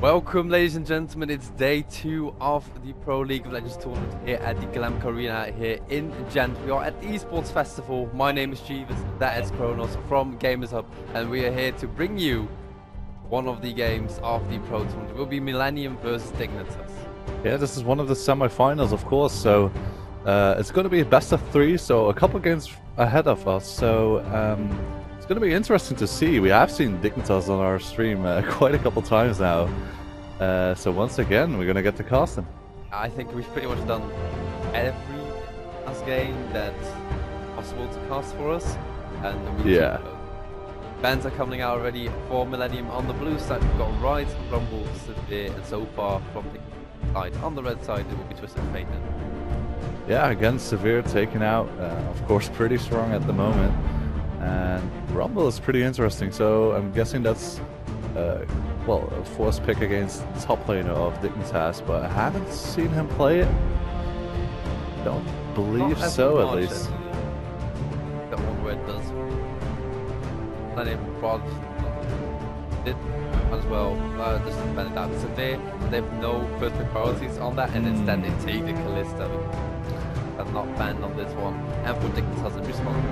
Welcome, ladies and gentlemen. It's day 2 of the Pro League of Legends tournament here at the Glamco Arena here in Ghent. We are at the eSportsFestival. My name is Jeeves, that is Kronos from Gamershub, and we are here to bring you one of the games of the Pro tournament. It will be Millenium versus Dignitas. Yeah, this is one of the semi-finals, of course, so it's going to be a best of 3, so a couple games ahead of us, so it's going to be interesting to see. We have seen Dignitas on our stream quite a couple times now, so once again we're going to get to cast them. I think we've pretty much done every last game that's possible to cast for us, and we bands are coming out already for Millenium. On the blue side we've got Rise, Rumble, Severe, and so far from the side on the red side it will be Twisted Fate. Yeah, again, Severe taken out, of course pretty strong at the moment, and Rumble is pretty interesting, so I'm guessing that's well, a forced pick against the top laner of Dignitas, but I haven't seen him play it. Don't believe so, at least. That one where it does. Millenium Rod did as well, just depending on that. So they have no first pick priorities on that, and instead they take the Kalista. And not banned on this one. And for Dignitas in response,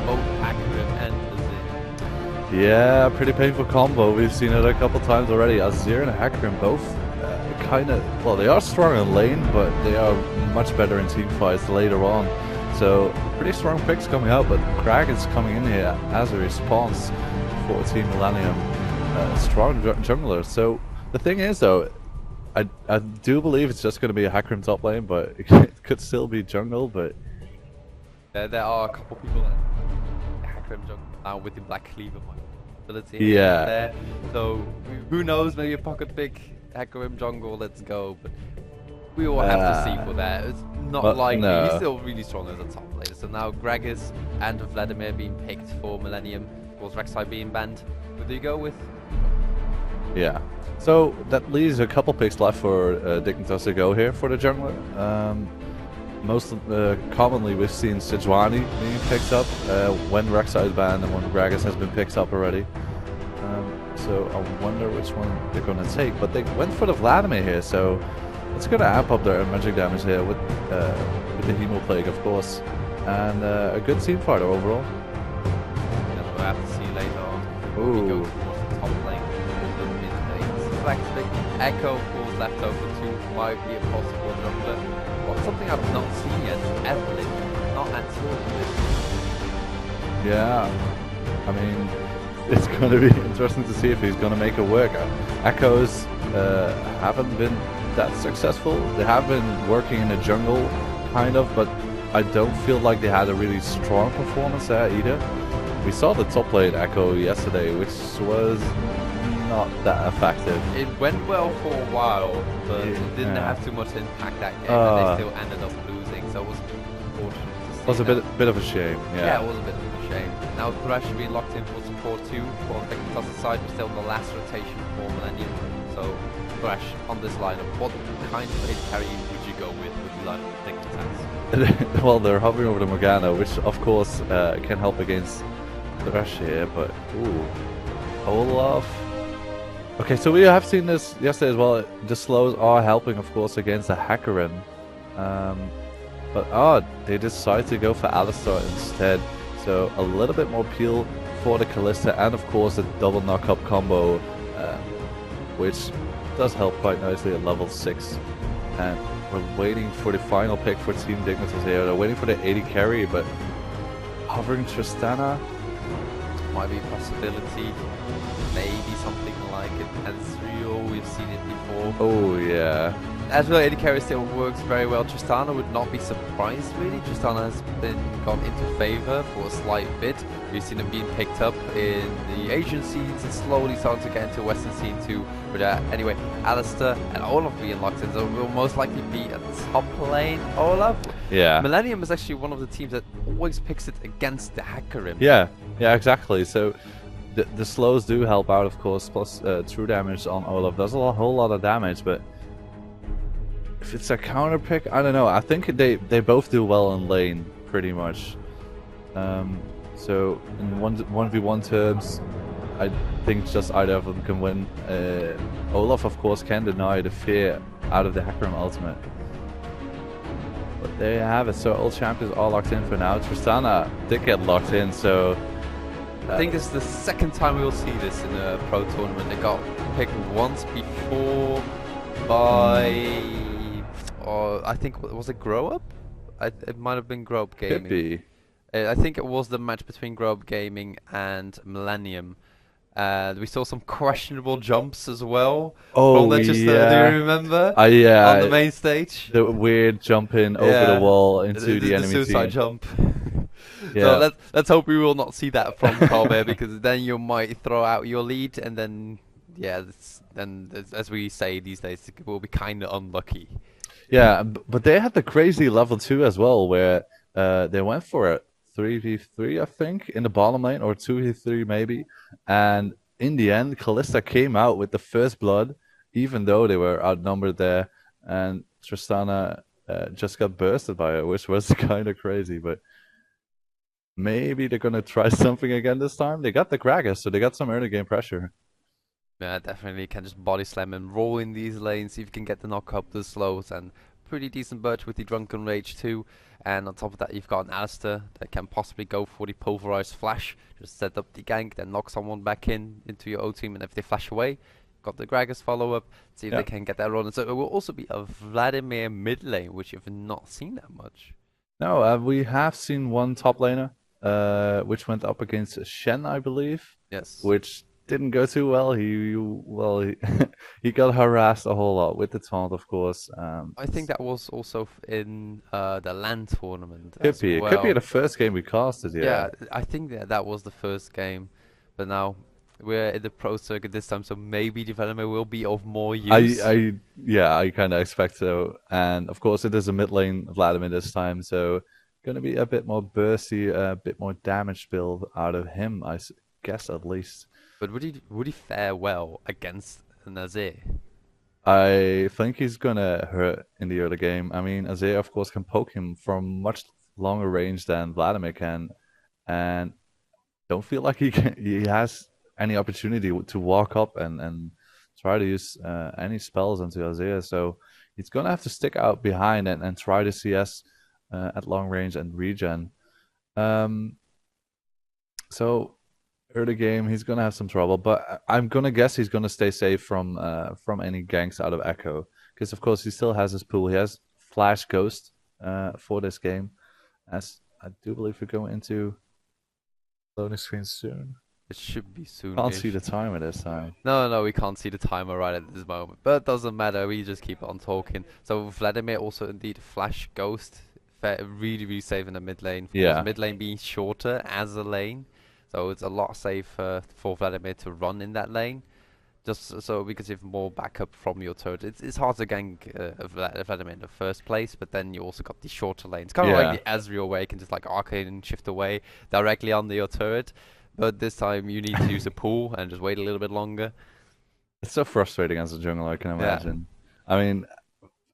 both Accurate and Azir. Yeah, pretty painful combo. We've seen it a couple times already. Azir and Accurate both kind of, well, they are strong in lane, but they are much better in team fights later on. So pretty strong picks coming out, but Crag is coming in here as a response for Team Millenium. Strong jungler. So the thing is though, I do believe it's just going to be a Hakrim top lane, but it could still be jungle, but... there are a couple people that Hakrim jungle now with the Black Cleaver ability. Yeah. There. So, who knows, maybe a pocket pick, Hakrim jungle, let's go, but we will have to see for that. It's not likely. No. He's still really strong as a top laner. So now Gragas and Vladimir being picked for Millenium, of course Rek'Sai being banned. Who do you go with? Yeah. So that leaves a couple picks left for Dignitas to go here for the jungler. Most commonly we've seen Sejuani being picked up when Rek'Sai is banned and when Gragas has been picked up already. So I wonder which one they're going to take. But they went for the Vladimir here, so it's going to amp up their magic damage here with the Hemo Plague, of course. And a good team fighter overall. And we'll have to see later on. Ooh. We go towards the top lane. Echo falls left over to might be a possible jungler. But something I've not seen yet, Evelyn, not at all. Yeah, I mean, it's going to be interesting to see if he's going to make it work. Echoes haven't been that successful. They have been working in the jungle, kind of, but I don't feel like they had a really strong performance there either. We saw the top lane Echo yesterday, which was not that effective. It went well for a while, but it didn't have too much impact that game, and they still ended up losing, so it was unfortunate to see. It was a bit of a shame, yeah. It was a bit of a shame. Now Thresh being locked in for support too, for Dignitas side, we're still in the last rotation for Millenium, so Thresh on this lineup, what kind of hit carry would you go with the lineup Dignitas? Well, they're hovering over the Morgana, which of course can help against Thresh here, but ooh, Olaf. Okay, so we have seen this yesterday as well. The slows are helping, of course, against the Hackerin. But they decide to go for Alistar instead. So a little bit more peel for the Kalista, and of course the double knock-up combo, which does help quite nicely at level 6. And we're waiting for the final pick for Team Dignitas here. They're waiting for the 80 carry, but hovering Tristana might be a possibility. Maybe something like it as Ezreal, we've seen it before. Oh yeah. Ezreal 80 carry still works very well. Tristana would not be surprised really. Tristana has been gone into favor for a slight bit. We've seen him being picked up in the Asian scenes and slowly starting to get into Western scene too. But anyway, Alistar and Olaf being locked in, so will most likely be a top lane Olaf. Yeah. Millenium is actually one of the teams that always picks it against the Hackerim. Yeah, exactly. So the slows do help out, of course, plus true damage on Olaf does a whole lot of damage, but if it's a counter pick, I don't know. I think they both do well in lane, pretty much. So in 1v1 terms, I think just either of them can win. Olaf, of course, can deny the fear out of the Hecarim ultimate. But there you have it. So all champions are locked in for now. Tristana did get locked in, so... I think this is the second time we will see this in a pro tournament. They got picked once before by... Or I think, was it Grow Up? It might have been Grow Up Gaming. Could be. I think it was the match between Grow Up Gaming and Millenium. We saw some questionable jumps as well. Oh, from yeah. Do you remember? Yeah. On the main stage. The weird jumping over the wall into the enemy suicide team. jump. Yeah. So let's hope we will not see that from Colbert, because then you might throw out your lead, and then as we say these days, it will be kind of unlucky. Yeah, but they had the crazy level 2 as well, where they went for it 3v3, I think, in the bottom lane, or 2v3 maybe. And in the end, Kalista came out with the first blood, even though they were outnumbered there. And Tristana just got bursted by it, which was kind of crazy. But maybe they're going to try something again this time. They got the Gragas, so they got some early game pressure. Yeah, definitely can just body slam and roll in these lanes, see if you can get the knock up the slows, and pretty decent birch with the Drunken Rage too. And on top of that, you've got an Alistair that can possibly go for the Pulverized Flash, just set up the gank, then knock someone back into your O team, and if they flash away, got the Gragas follow up, see if they can get that run. And so it will also be a Vladimir mid lane, which you've not seen that much. No, we have seen one top laner, which went up against Shen, I believe. Yes. Which didn't go too well. He got harassed a whole lot with the taunt, of course. I think that was also in the LAN tournament. Could be. It could be the first game we casted. Yeah, I think that was the first game, but now we're in the pro circuit this time, so maybe development will be of more use. I kind of expect so. And of course, it is a mid lane Vladimir this time, so going to be a bit more bursty, a bit more damage build out of him, I guess, at least. But would he fare well against Nazir? I think he's gonna hurt in the early game. I mean, Azir, of course, can poke him from much longer range than Vladimir can, and don't feel like he has any opportunity to walk up and try to use any spells onto Azir. So he's gonna have to stick out behind and try to CS at long range and regen. So early game, he's gonna have some trouble, but I'm gonna guess he's gonna stay safe from any ganks out of Echo, because of course he still has his pool. He has Flash Ghost for this game, as I do believe we're going into loading screen soon. It should be soon. Can't see the timer this time. No, we can't see the timer right at this moment, but it doesn't matter. We just keep on talking. So Vladimir also indeed Flash Ghost, really safe in the mid lane. Yeah, mid lane being shorter as a lane. So it's a lot safer for Vladimir to run in that lane, just so because you have more backup from your turret. It's hard to gank Vladimir in the first place, but then you also got the shorter lanes. Kind of like the Ezreal, where you can just like arcade and shift away directly under your turret. But this time you need to use a pool and just wait a little bit longer. It's so frustrating as a jungler, I can imagine. I mean,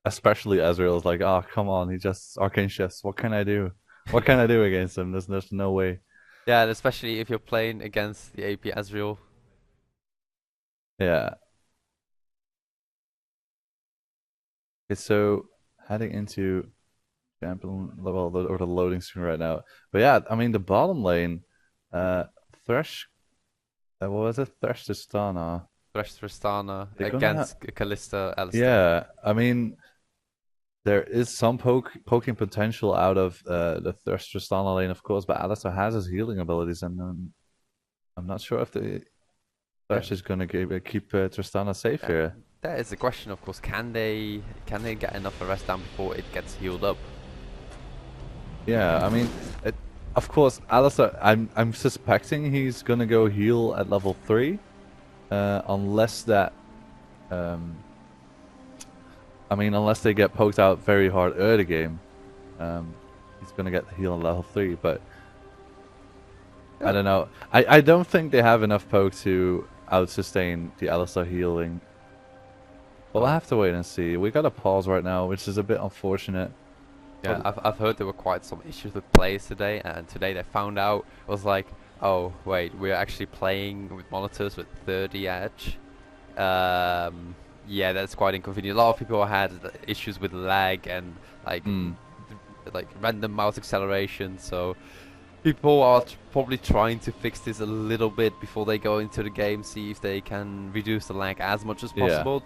especially Ezreal is like, oh, come on, he just arcane shifts. What can I do? What can I do against him? There's no way. Yeah, and especially if you're playing against the AP Ezreal. Yeah. Okay, so heading into champion level or the loading screen right now. But yeah, I mean the bottom lane, Thresh, what was it? Thresh Tristana against Kalista Alistair. Yeah, I mean there is some poking potential out of the Thresh Tristana lane, of course, but Alistair has his healing abilities, and I'm not sure if the Thresh is going to keep Tristana safe here. That is the question, of course. Can they get enough of rest down before it gets healed up? Yeah, I mean, of course, Alistair. I'm suspecting he's going to go heal at level 3, unless that. I mean, unless they get poked out very hard early game, he's going to get the heal at level 3, but I don't know. I don't think they have enough poke to out-sustain the Alistair healing. But we'll have to wait and see. We got a pause right now, which is a bit unfortunate. Yeah, I've heard there were quite some issues with players today, and today they found out it was like, Oh wait, we're actually playing with monitors with 30 Hz. Yeah, that's quite inconvenient. A lot of people had issues with lag and like Mm. like random mouse acceleration. So people are probably trying to fix this a little bit before they go into the game, see if they can reduce the lag as much as Yeah. possible,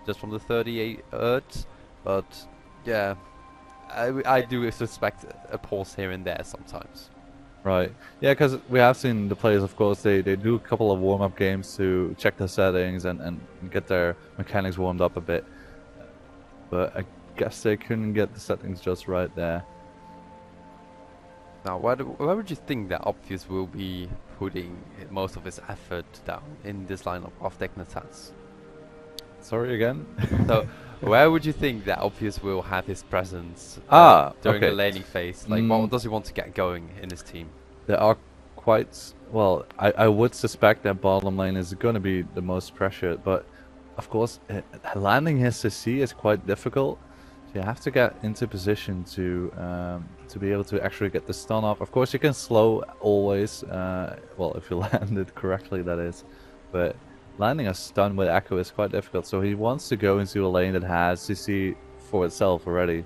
just from the 38 Hz. But yeah, I do suspect a pause here and there sometimes. Right. Yeah, because we have seen the players, of course, they do a couple of warm-up games to check the settings and get their mechanics warmed up a bit. But I guess they couldn't get the settings just right there. Now, where would you think that Obvious will be putting most of his effort down in this lineup of Dignitas? Sorry again? So, where would you think that Obvious will have his presence during okay. the laning phase? Like, what does he want to get going in his team? There are quite... Well, I would suspect that bottom lane is going to be the most pressured, but of course, landing his CC is quite difficult. So you have to get into position to be able to actually get the stun off. Of course, you can slow always, well, if you land it correctly, that is. But landing a stun with Echo is quite difficult, so he wants to go into a lane that has CC for itself already.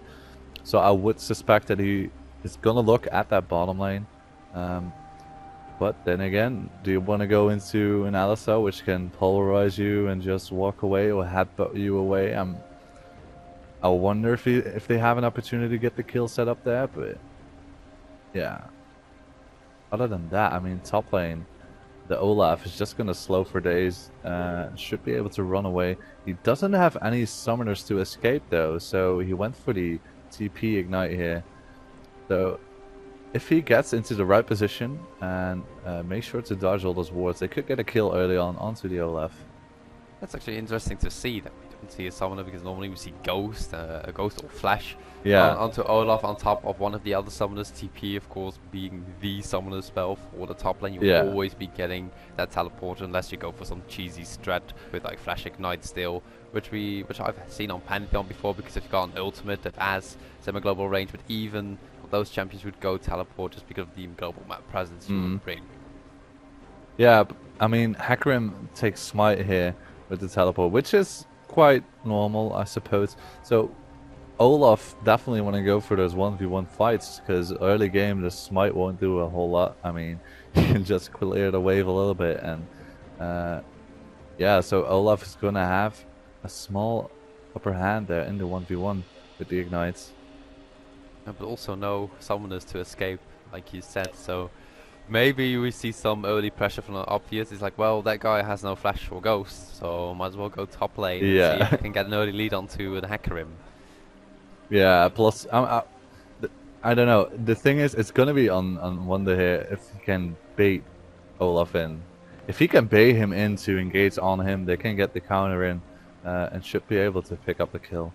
So I would suspect that he is going to look at that bottom lane. But then again, do you want to go into an Alistar which can polarize you and just walk away or headbutt you away? I wonder if they have an opportunity to get the kill set up there, but yeah. Other than that, I mean, top lane, the Olaf is just gonna slow for days. Should be able to run away. He doesn't have any summoners to escape though, so he went for the TP ignite here. So if he gets into the right position and make sure to dodge all those wards, they could get a kill early on onto the Olaf. That's actually interesting to see that we don't see a summoner, because normally we see Ghost, a Ghost or Flash onto Olaf on top of one of the other summoners. TP, of course, being the summoner spell for the top lane. You will always be getting that teleport unless you go for some cheesy strat with like Flash Ignite still, which I've seen on Pantheon before, because if you've got an ultimate that has semi-global range, but even those champions would go teleport just because of the global map presence you would bring. Yeah, I mean, Hecarim takes Smite here with the teleport, which is quite normal, I suppose. So Olaf definitely want to go for those 1v1 fights, because early game the Smite won't do a whole lot. I mean, you can just clear the wave a little bit, and yeah, so Olaf is gonna have a small upper hand there in the 1v1 with the ignites. But also no summoners to escape, like you said, so maybe we see some early pressure from the Obvious. It's like, well, that guy has no Flash or Ghost, so might as well go top lane and see if we can get an early lead onto the Hecarim. Yeah, plus, I don't know, the thing is, it's gonna be on Wonder here if he can bait Olaf in. If he can bait him in to engage on him, they can get the counter in, and should be able to pick up the kill.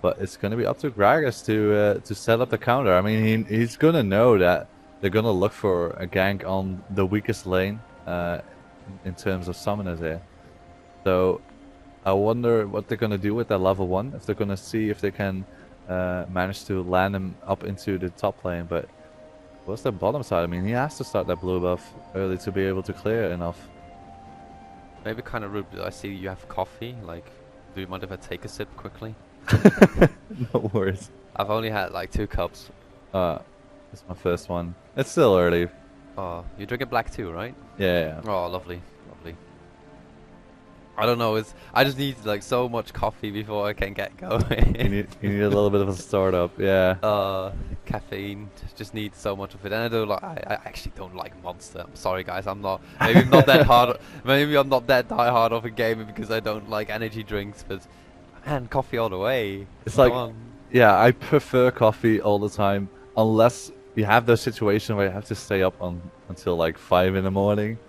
But it's going to be up to Gragas to set up the counter. I mean, he's going to know that they're going to look for a gank on the weakest lane in terms of summoners here. So I wonder what they're going to do with that level 1. If they're going to see if they can manage to land him up into the top lane. But what's the bottom side? I mean, he has to start that blue buff early to be able to clear enough. Maybe kind of rude, but I see you have coffee. Like, do you mind if I take a sip quickly? No worries. I've only had like 2 cups. It's my first one. It's still early. Oh, you drink it black too, right? Yeah. Oh, lovely, lovely. I don't know. I just need like so much coffee before I can get going. you need a little bit of a startup, yeah. Caffeine. Just need so much of it, and I don't like. I actually don't like Monster. I'm sorry, guys. I'm not. Maybe I'm not that hard. Maybe I'm not that diehard of a gamer because I don't like energy drinks, but. Man, coffee all the way. It's like, yeah, I prefer coffee all the time, unless you have those situations where you have to stay up until like 5 in the morning.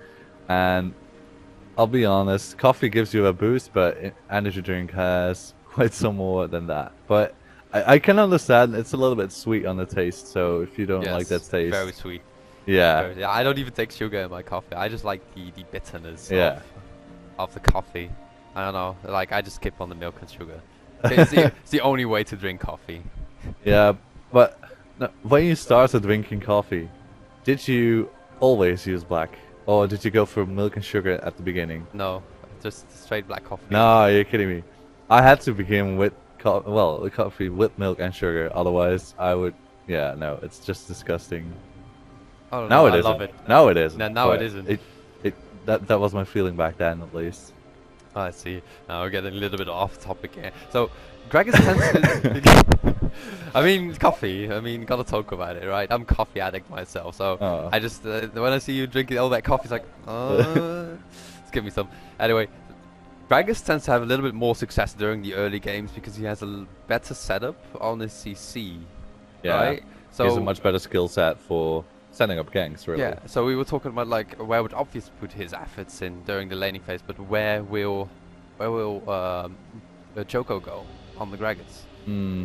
And I'll be honest, coffee gives you a boost, but energy drink has quite some more than that. But I can understand it's a little bit sweet on the taste, so if you don't like that taste. Very sweet. Yeah. Yeah, I don't even take sugar in my coffee. I just like the bitterness of the coffee. I don't know, like I just skip on the milk and sugar. It's the only way to drink coffee. Yeah, but when you started drinking coffee, did you always use black. Or did you go for milk and sugar at the beginning? No, just straight black coffee. No, you're kidding me. I had to begin with the coffee with milk and sugar. Otherwise, I would. Yeah, no, it's just disgusting. Oh, Now no, it I isn't. love it. Now it isn't. No, now it but isn't. That was my feeling back then, at least. Oh, I see. Now we're getting a little bit off topic here. So, Gregor's tends to... I mean, coffee. I mean, gotta talk about it, right? I'm a coffee addict myself, so Oh. I just... when I see you drinking all that coffee, it's like, let's give me some. Anyway, Gregor's tends to have a little bit more success during the early games because he has a better setup on his CC, Yeah. right? So he has a much better skill set for setting up ganks, really. Yeah, so we were talking about like where would obviously put his efforts in during the laning phase, but where will Choco go on the Dragons? Hmm.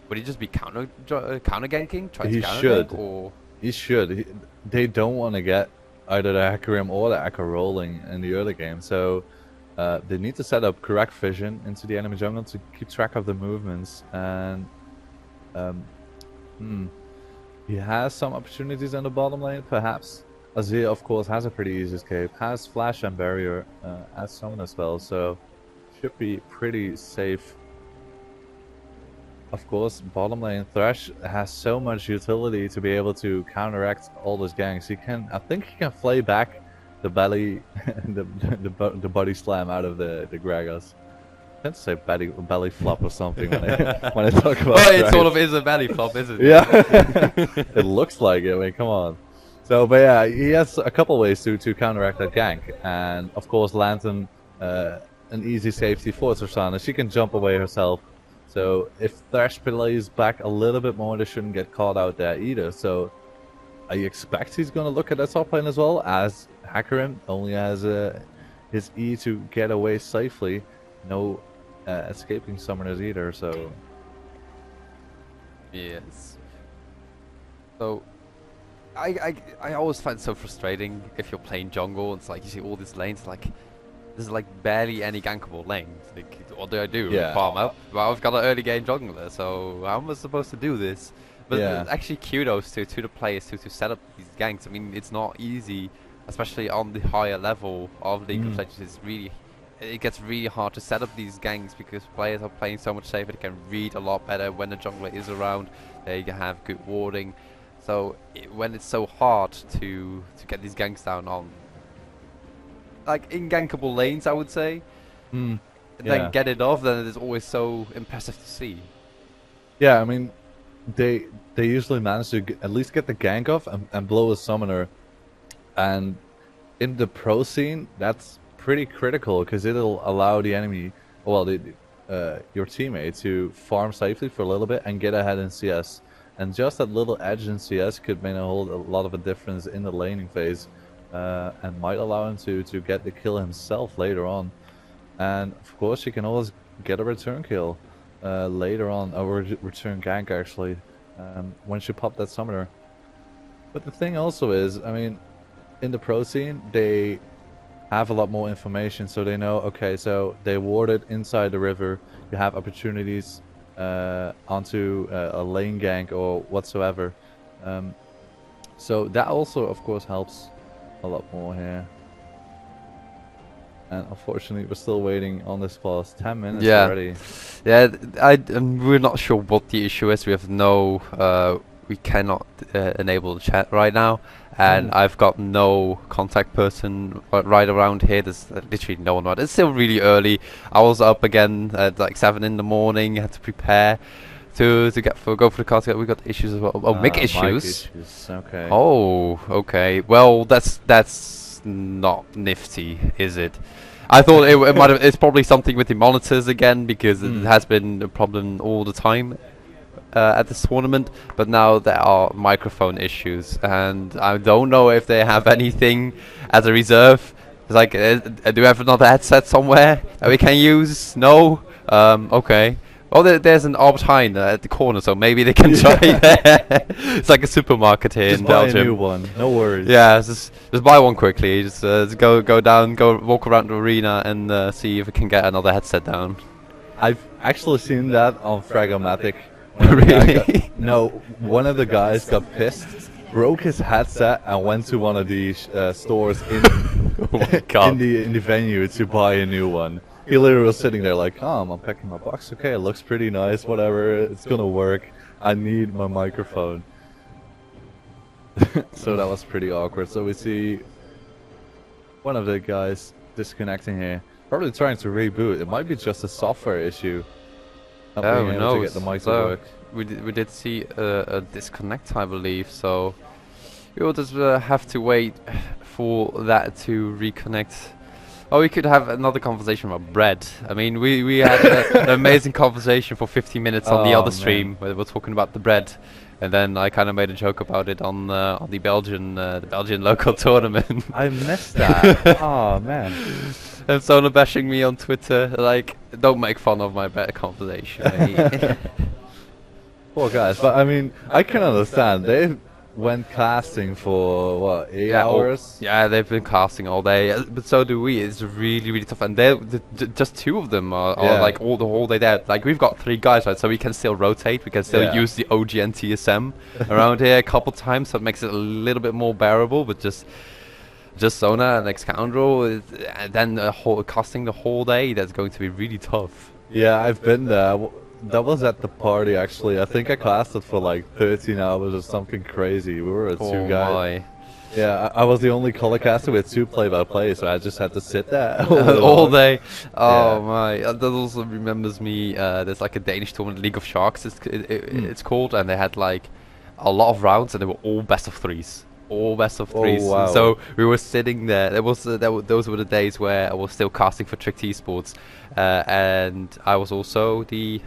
Would he just be counter ganking? Try He to counter should. gank, or He should. They don't want to get either the Hecarim or the Echo rolling in the early game, so they need to set up correct vision into the enemy jungle to keep track of the movements. And he has some opportunities in the bottom lane, perhaps. Azir, of course, has a pretty easy escape, has flash and barrier, has summon as well, so should be pretty safe. Of course, bottom lane Thresh has so much utility to be able to counteract all those ganks. He can, I think, he can flay back the belly, the body slam out of the Gragas. I can't say belly flop or something when I talk about. well, it Gragas. sort of is a belly flop, isn't it? Yeah, it looks like it. I mean, come on. So, but yeah, he has a couple ways to counteract that gank, and of course, Lantern, an easy safety for Tristana. She can jump away herself. So if Thresh plays back a little bit more, they shouldn't get caught out there either. So I expect he's going to look at the top lane as well, as Hecarim only has his E to get away safely. No escaping summoners either, so... Yes. So I always find it so frustrating if you're playing jungle. It's like you see all these lanes, like there's like barely any gankable lanes. Like, what do I do? Yeah. Farm up? Well, I've got an early game jungler, so how am I supposed to do this? But Yeah. actually, kudos to the players to set up these ganks. I mean, it's not easy, especially on the higher level of League of Legends. It gets really hard to set up these ganks because players are playing so much safer. They can read a lot better when the jungler is around. They can have good warding. So when it's so hard to get these ganks down on like in-gankable lanes, I would say, and then get it off, then it is always so impressive to see. Yeah, I mean, they usually manage to at least get the gank off and blow a summoner. And in the pro scene, that's pretty critical because it'll allow the enemy, well, your teammate to farm safely for a little bit and get ahead in CS. And just that little edge in CS could make a lot of a difference in the laning phase, and might allow him to get the kill himself later on. And of course, you can always get a return kill later on, or return gank actually, once you pop that summoner. But the thing also is, I mean, in the pro scene, they have a lot more information, so they know, okay, so they warded inside the river, you have opportunities onto a lane gank or whatsoever. So that also, of course, helps a lot more here. And unfortunately, we're still waiting on this past 10 minutes already. Yeah, we're not sure what the issue is. We have no, we cannot enable the chat right now, and I've got no contact person right around here. There's literally no one. It's still really early. I was up again at like 7 in the morning. Had to prepare to go for the car. We got issues as well. Oh, mic issues. Okay. Oh, okay. Well, that's not nifty, is it? I thought it might have. It's probably something with the monitors again, because it has been a problem all the time at this tournament. But now there are microphone issues, and I don't know if they have anything as a reserve. It's like, do we have another headset somewhere that we can use? No. Okay. Oh, there's an Albert at the corner, so maybe they can try there. It's like a supermarket here Just in buy Belgium. a new one, no worries. Yeah, just buy one quickly. Just go down, go walk around the arena and see if we can get another headset down. I've actually seen that on Fragomatic. Really? No, one of the guys got pissed broke his headset and went to one of these stores in Oh my God. in the venue to buy a new one. He literally was sitting there like, I'm unpacking my box. Okay, it looks pretty nice. Whatever, it's gonna work. I need my microphone. So that was pretty awkward. So we see one of the guys disconnecting here, probably trying to reboot. It might be just a software issue. Not being able to get the mic to work. We did see a disconnect, I believe. So we will just have to wait for that to reconnect. Oh, we could have another conversation about bread. I mean, we had an amazing conversation for 50 minutes on the other stream where we were talking about the bread. And then I kind of made a joke about it on the Belgian local tournament. I missed that. Oh man! And someone bashing me on Twitter, like, don't make fun of my bad conversation. Mate. Poor guys, but I mean, I can understand. They went casting for what, 8 hours? Yeah, they've been casting all day, but so do we. It's really, really tough, and just 2 of them are like all the whole day there. Like we've got 3 guys, right? So we can still rotate. We can still use the OGN TSM around here a couple times, so it makes it a little bit more bearable. But just Sona and Excoundrel, and then casting the whole day. That's going to be really tough. Yeah, I've been there. That was at the party actually. I think I casted for like 13 hours or something crazy. We were 2 guys. Yeah, I was the only color caster with 2 play-by-play, so I just had to sit there all day. Oh my! That also remembers me. There's like a Danish tournament, League of Sharks. It's called, and they had like a lot of rounds, and they were all best of 3s. All best of 3s. Oh, wow. So we were sitting there. Those were the days where I was still casting for Tricked Esports, and I was also the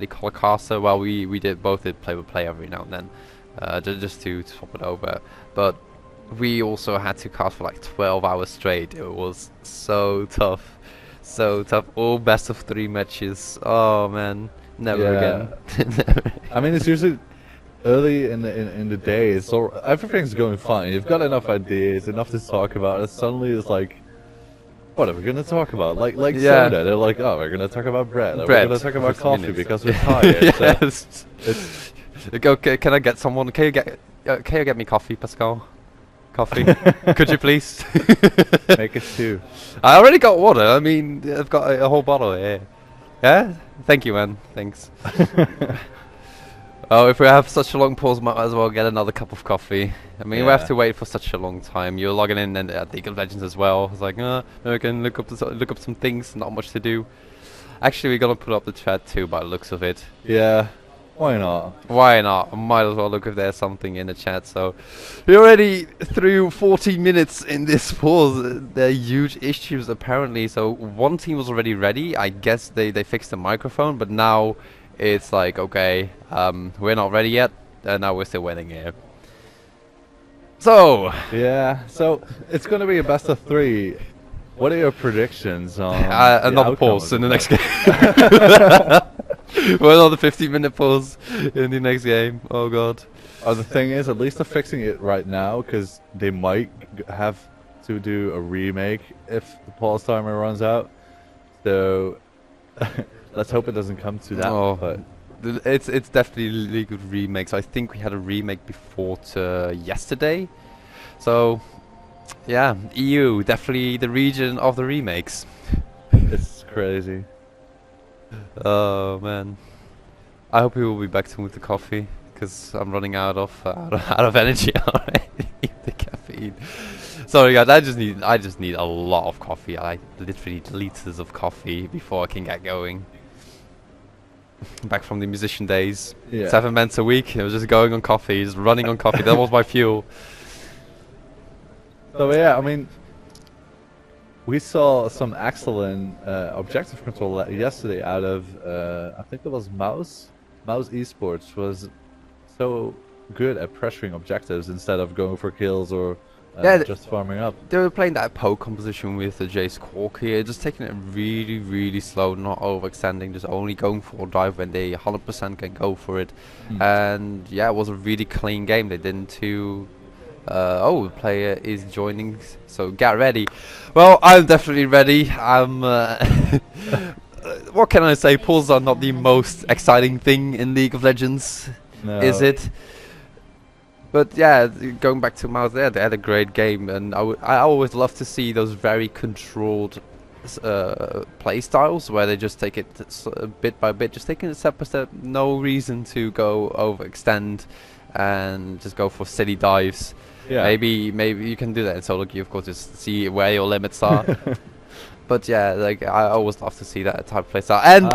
color caster. Well, we did play-by-play every now and then, just to swap it over. But we also had to cast for like 12 hours straight. It was so tough, so tough. All best of 3 matches. Oh man, never again. I mean, it's usually early in the day, so everything's going fine. You've got enough ideas, enough to talk about, and suddenly it's like, what are we gonna talk about? Like Soda, they're like, oh, we're gonna talk about bread. We're gonna talk about coffee because we're tired. Yes. Okay, can I get someone? Can you get me coffee, Pascal? Coffee? Could you please? Make it 2. I already got water. I mean, I've got a whole bottle here. Yeah? Thank you, man. Thanks. Oh, if we have such a long pause, might as well get another cup of coffee. I mean, we have to wait for such a long time. You're logging in and at League of Legends as well. It's like, we can look up some things. Not much to do. Actually, we're gonna put up the chat too, by the looks of it. Yeah. Why not? Why not? I might as well look if there's something in the chat. So, we're already through 40 minutes in this pause. There are huge issues apparently. So, one team was already ready. I guess they fixed the microphone, but now it's like, okay, we're not ready yet, and now we're still waiting here. So yeah, so it's gonna be a best of 3. What are your predictions on another pause in the next game? Well, another 15-minute pause in the next game. Oh god. The thing is, at least they're fixing it right now, because they might have to do a remake if the pause timer runs out. So let's hope it doesn't come to that. Oh, but it's definitely really good remakes. I think we had a remake before yesterday. So yeah, EU definitely the region of the remakes. It's crazy. Oh man, I hope we will be back soon with the coffee, because I'm running out of energy already. The caffeine. Sorry guys, I just need a lot of coffee. I literally need liters of coffee before I can get going. Back from the musician days, 7 months a week. I was just going on coffee, just running on coffee. That was my fuel. So yeah, I mean, we saw some excellent objective control yesterday out of I think it was Mouse Esports was so good at pressuring objectives instead of going for kills or just farming up. They were playing that poke composition with the Jace Cork here, just taking it really, really slow, not overextending, just only going for a dive when they 100% can go for it. And yeah, it was a really clean game. They didn't oh, the player is joining, so get ready. Well, I'm definitely ready. I'm what can I say? Pulls are not the most exciting thing in League of Legends, is it? But yeah, going back to Mouse there, they had a great game, and I always love to see those very controlled play styles where they just take it bit by bit, just taking it step by step. No reason to go overextend and just go for silly dives. Yeah. Maybe you can do that in solo queue, of course, just see where your limits are. But yeah, like I always love to see that type of playstyle. And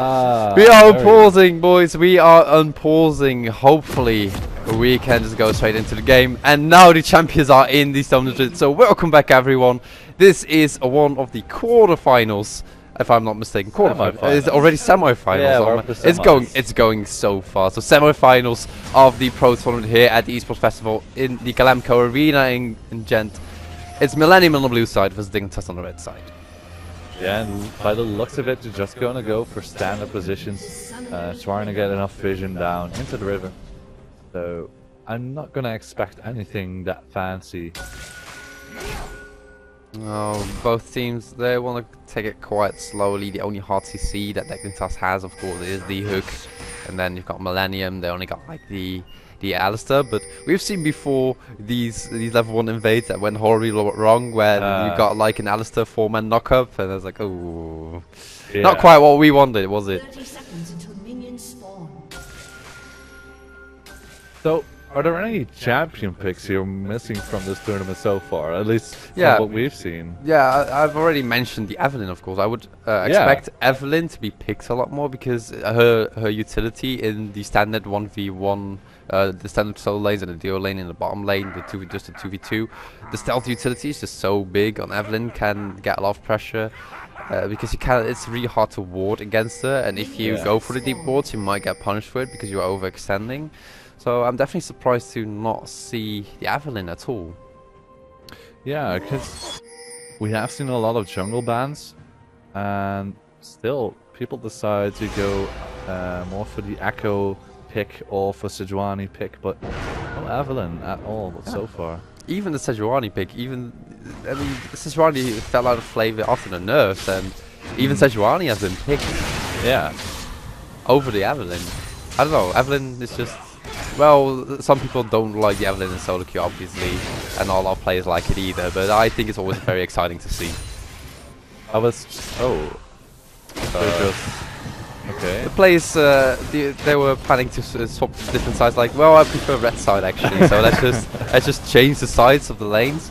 we are unpausing, boys. We are unpausing. Hopefully, we can just go straight into the game. And now the champions are in the 700. So welcome back, everyone. This is one of the quarterfinals, if I'm not mistaken. Quarterfinals. It's already semifinals. Yeah, it's going so fast. So semifinals of the pro tournament here at the eSportsFestival in the Galamco Arena in Ghent. It's Millenium on the blue side versus Dignitas on the red side. Yeah, and by the looks of it, you're just going to go for standard positions, trying to get enough vision down into the river. So I'm not going to expect anything that fancy. Oh, both teams, they want to take it quite slowly. The only hard CC that Dignitas has, of course, is the hook. And then you've got Millenium, they only got like the Alistair, but we've seen before these level 1 invades that went horribly wrong, where you got like an Alistair 4-man knock-up, and I was like, oh, yeah. Not quite what we wanted, was it? 30 seconds until minions spawn. So, are there any champion picks you're missing from this tournament so far? At least from what we've seen. Yeah, I've already mentioned the Evelyn, of course. I would expect Evelyn to be picked a lot more because her utility in the standard 1v1, the standard solo lanes and the duo lane in the bottom lane, just the 2v2, the stealth utility is just so big on Evelyn, can get a lot of pressure. Because it's really hard to ward against her, and if you go for the deep wards, you might get punished for it because you're overextending. So I'm definitely surprised to not see the Evelyn at all. Yeah, because we have seen a lot of jungle bans, and still people decide to go more for the Echo pick or for Sejuani pick, but no Evelyn at all so far. Even the Sejuani pick, I mean, Sejuani fell out of flavor after the nerfs, and even Sejuani has been picked. Yeah. Over the Evelyn. I don't know, Evelyn is just... Well, some people don't like the Evelyn in solo queue, obviously, and not a lot of players like it either, but I think it's always very exciting to see. Okay. The players, they were planning to swap to different sides, like, well, I prefer red side actually, so let's just change the sides of the lanes.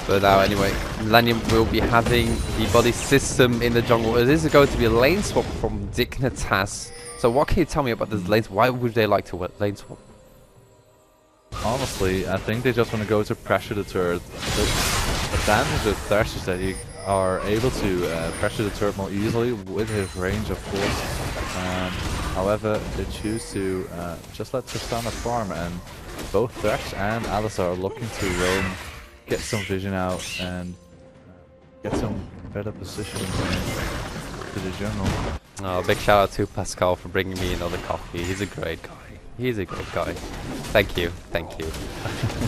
But now anyway, Millenium will be having the body system in the jungle. It is going to be a lane swap from Dignitas. So what can you tell me about this lanes? Why would they like to lane swap? Honestly, I think they just want to go to pressure the turret. The advantage of Thresh is that you are able to pressure the turret more easily with his range, of course. However, they choose to just let Tristana farm, and both Thresh and Alistair are looking to roam, get some vision out, and get some better positioning to the jungle. Oh, big shout out to Pascal for bringing me another coffee. He's a great guy. He's a great guy. Thank you, thank you.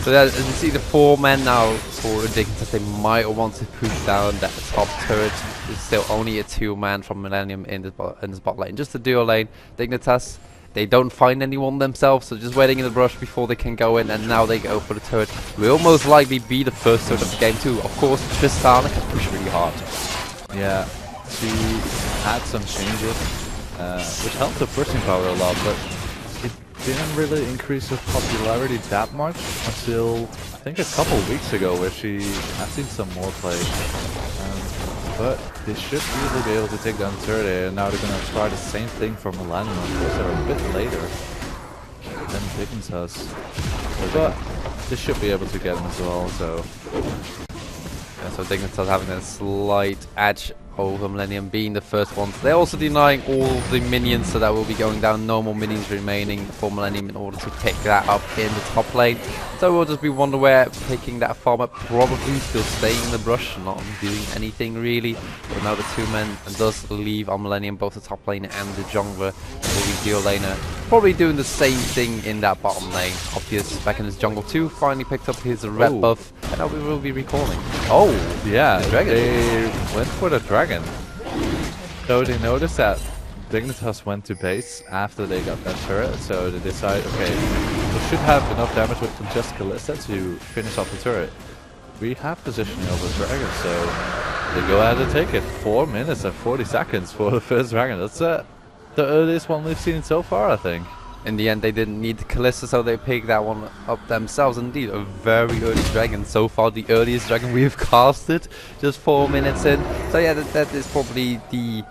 So as you see, the 4 men now for Dignitas, they might want to push down that top turret. There's still only a 2-man from Millenium in the spot lane. Just the duo lane. Dignitas, they don't find anyone themselves, so just waiting in the brush before they can go in, and now they go for the turret. Will most likely be the first turret of the game too. Of course, Tristana can push really hard. Yeah, she had some changes, which helped the pushing power a lot, but it didn't really increase her popularity that much until I think a couple weeks ago, where she has seen some more play. But they should easily be able to take down the turret area, and now they're going to try the same thing for Millenium. Of course, they're a bit later than Dignitas, but they should be able to get him as well. So yeah, so Dignitas having a slight edge over Millenium being the first ones. They're also denying all the minions, so that will be going down. No more minions remaining for Millenium in order to pick that up in the top lane. So we'll just be where picking that farm up, probably still staying in the brush, not doing anything really. But now the 2 men does leave on Millenium, both the top lane and the jungler, the duo laner, probably doing the same thing in that bottom lane. Obvious back in his jungle too, finally picked up his red buff, and now we will be recalling. Oh, yeah, the dragon. They went for the dragon. So they noticed that Dignitas went to base after they got that turret, so they decide, okay, the should have enough damage with just Kalista to finish off the turret. We have positioning over Dragon, so they go ahead and take it. 4 minutes and 40 seconds for the first Dragon. That's the earliest one we've seen so far, I think. In the end, they didn't need Kalista, so they picked that one up themselves. Indeed, a very early Dragon. So far, the earliest Dragon we've casted, just 4 minutes in. So yeah, that is probably the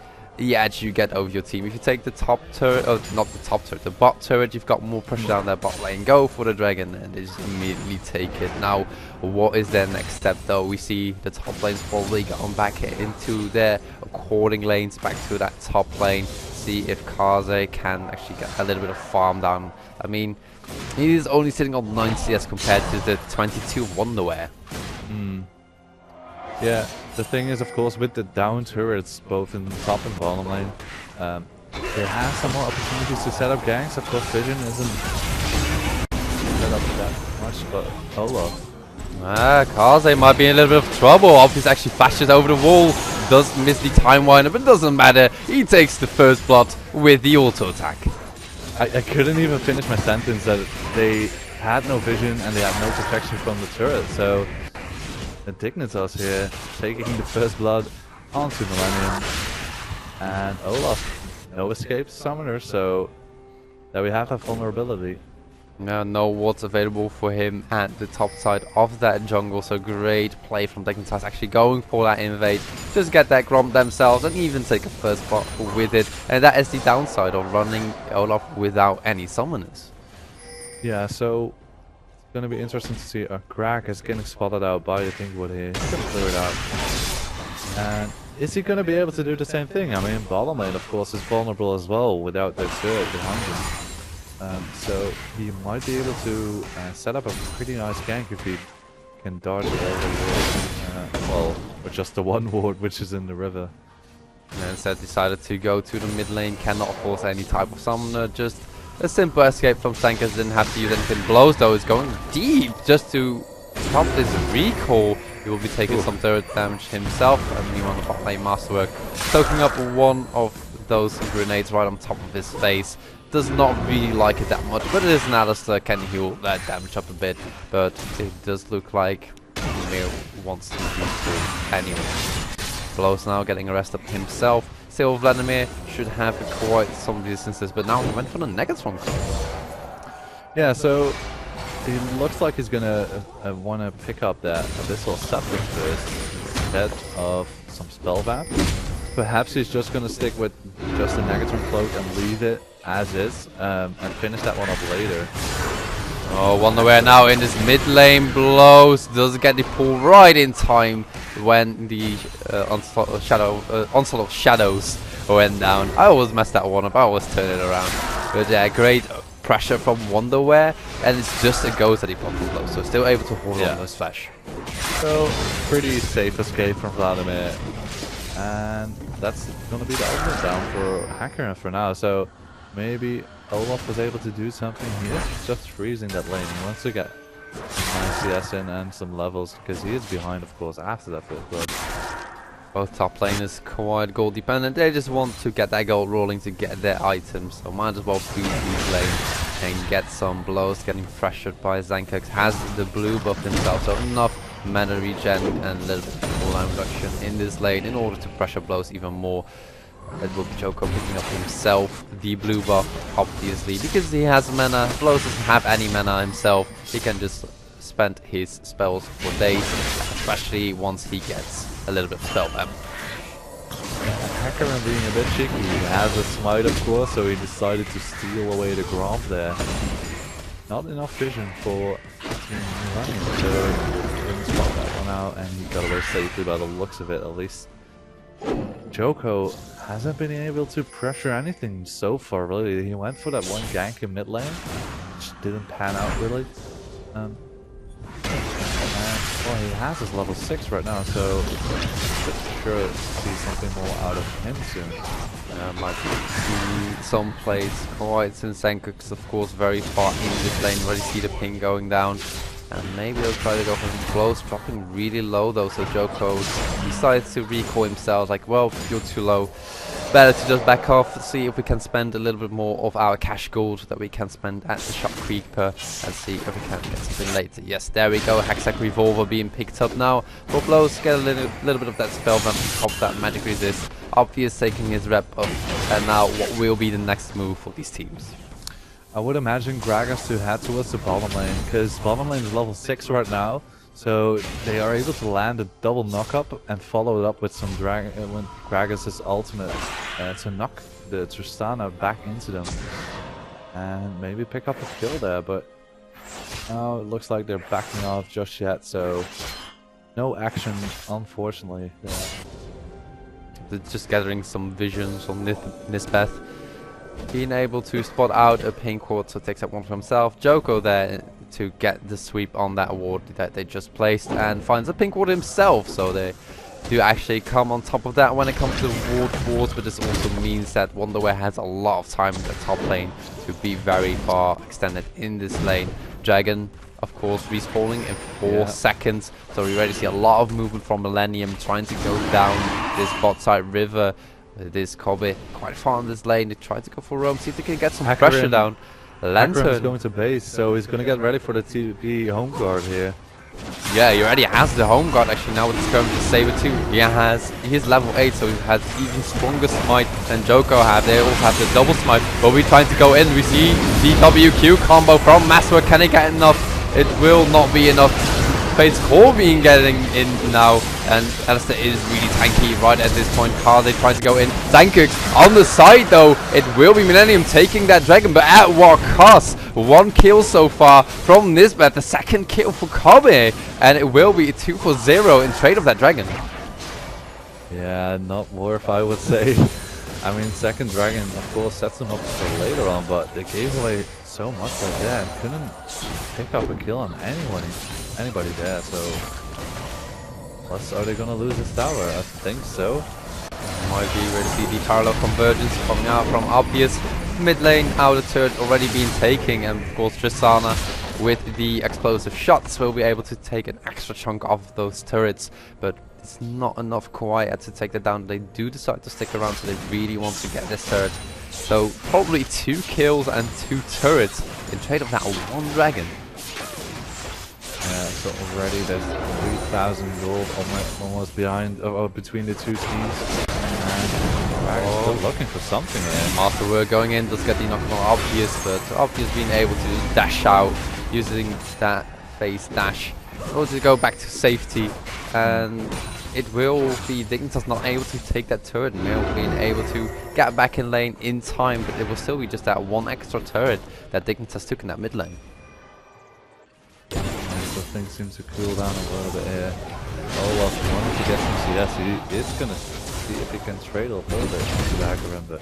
edge you get over your team. If you take the top turret, or not the top turret, the bot turret, you've got more pressure down their bot lane. Go for the Dragon, and they just immediately take it. Now, what is their next step, though? We see the top lanes probably going back into their according lanes, back to that top lane. See if Kaze can actually get a little bit of farm down. I mean, he is only sitting on 9 CS compared to the 22 Wonderwear. Yeah, the thing is, of course, with the down turrets, both in the top and bottom lane, they have some more opportunities to set up ganks. Of course, Vision isn't set up that much, but Olaf. Kaze might be in a little bit of trouble. Obviously, actually flashes over the wall. Does miss the time winder, but it doesn't matter. He takes the first blood with the auto attack. I couldn't even finish my sentence that they had no vision and they had no protection from the turret. So the Dignitas here taking the first blood onto Millenium, and Olaf no escape summoner. So there we have that vulnerability. No wards available for him at the top side of that jungle, so great play from Dignitas, actually going for that invade, just get that Gromp themselves and even take a first spot with it. And that is the downside of running Olaf without any summoners. Yeah, so it's going to be interesting to see. Crack is getting spotted out by the Thinkwood here. He's going to clear it out. And is he going to be able to do the same thing? I mean, bottom lane, of course, is vulnerable as well without the turret behind him. So he might be able to set up a pretty nice gank if he can dodge all the ward, well, with just the one ward which is in the river. And instead decided to go to the mid lane, cannot force any type of summoner, just a simple escape from Sankas, didn't have to use anything. Blows though is going deep just to stop this recall. He will be taking some turret damage himself, and he on the bot lane masterwork, soaking up one of those grenades right on top of his face. Does not really like it that much, but it is an Alistair, can heal that damage up a bit, but it does look like Mir wants to use it anyway. Blows now getting arrested himself. Still, Vladimir should have quite some distances, but now he went for the Negatron. Yeah, so it looks like he's gonna want to pick up that Abyssal Scepter first instead of some Spellvamp. Perhaps he's just gonna stick with just the Negatron Cloak and leave it as is, and finish that one up later. Oh, Wonderwear now in this mid lane, blows, doesn't get the pull right in time when the onslaught of shadows went down. I always mess that one up, I always turn it around. But yeah, great pressure from Wonderwear, and it's just a ghost that he probably blows, so still able to hold on those flash. So, pretty safe escape from Vladimir, and that's gonna be the ultimate down for Hacker for now. So maybe Olaf was able to do something. He is just freezing that lane. He wants to get some nice CS in and some levels, because he is behind, of course, after that first blood. Both top laners quite gold dependent. They just want to get that gold rolling to get their items, so might as well beat each lane and get some blows. Getting pressured by Zankox, has the blue buff himself, so enough mana regen and a little bit of cooldown reduction in this lane in order to pressure blows even more. It will be Joko picking up himself the blue buff, obviously, because he has mana. Blows doesn't have any mana himself. He can just spend his spells for days, especially once he gets a little bit of spell them. Hackerman being a bit cheeky, he has a smite, of course, so he decided to steal away the Gromp there. Not enough vision for running, so he didn't spot that one out, and he got away safely by the looks of it, at least. Joko hasn't been able to pressure anything so far, really. He went for that one gank in mid lane, which didn't pan out, really. Well, he has his level 6 right now, so I'm sure to see something more out of him soon. Might see some plays quite since Zankox, of course, very far in this lane. Already see the ping going down. And maybe they'll try to go for some blows, dropping really low though, so Joko decides to recall himself, like, well, you're too low. better to just back off, see if we can spend a little bit more of our cash gold that we can spend at the shop creeper, and see if we can get something later. Yes, there we go. Hexac Revolver being picked up now. For blows, get a little bit of that spell vamp on top of that magic resist. Obvious taking his rep up, and now what will be the next move for these teams? I would imagine Gragas to head towards the bottom lane, because bottom lane is level 6 right now, so they are able to land a double knock up and follow it up with some Gragas' ultimate to knock the Tristana back into them and maybe pick up a kill there, but now it looks like they're backing off just yet, so no action unfortunately. They're just gathering some visions on Nisbeth. Being able to spot out a pink ward, so takes that one for himself. Joko there to get the sweep on that ward that they just placed, and finds a pink ward himself, so they do actually come on top of that when it comes to wards, but this also means that Wonderwear has a lot of time in the top lane to be very far extended in this lane. Dragon, of course, respawning in 4 seconds, so we already see a lot of movement from Millenium trying to go down this bot side river. This Kobe quite far on this lane. They try to go for roam, see if they can get some pressure down. Lantern is going to base, so he's going to get ready for the TP home guard here. Yeah, he already has the home guard actually now with his current Saber too. He is level 8, so he has even stronger smite than Joko have. They also have the double smite, but we're trying to go in. We see the WQ combo from Master. Can he get enough? It will not be enough. Fates Corbin getting in now, and Alistair is really tanky right at this point. Carly tries to go in. Zankuk on the side though. It will be Millenium taking that dragon, but at what cost? 1 kill so far from Nisbeth, the 2nd kill for Kobe, and it will be 2 for 0 in trade of that dragon. Yeah, not worth, I would say. I mean, 2nd dragon of course sets them up for later on, but they gave away so much like that. Couldn't pick up a kill on anybody there, so are they gonna lose this tower? I think so. Might be ready to see the parallel convergence coming out from obvious mid lane. Outer turret already been taking, and of course Tristana with the explosive shots will be able to take an extra chunk of those turrets, but it's not enough quite to take that down. They do decide to stick around, so they really want to get this turret. So probably 2 kills and 2 turrets in trade of that 1 dragon. Yeah, so already there's 3,000 gold almost behind, between the 2 teams. And still looking for something here. Masterwork going in, does get the knock on Obvious, but Obvious being able to dash out using that phase dash in order to go back to safety. And it will be Dignitas not able to take that turret, and they'll being able to get back in lane in time, but it will still be just that 1 extra turret that Dignitas took in that mid lane. So things seem to cool down a little bit here. Olaf wanted to get some CS. He is going to see if he can trade a little bit into the hacker him, but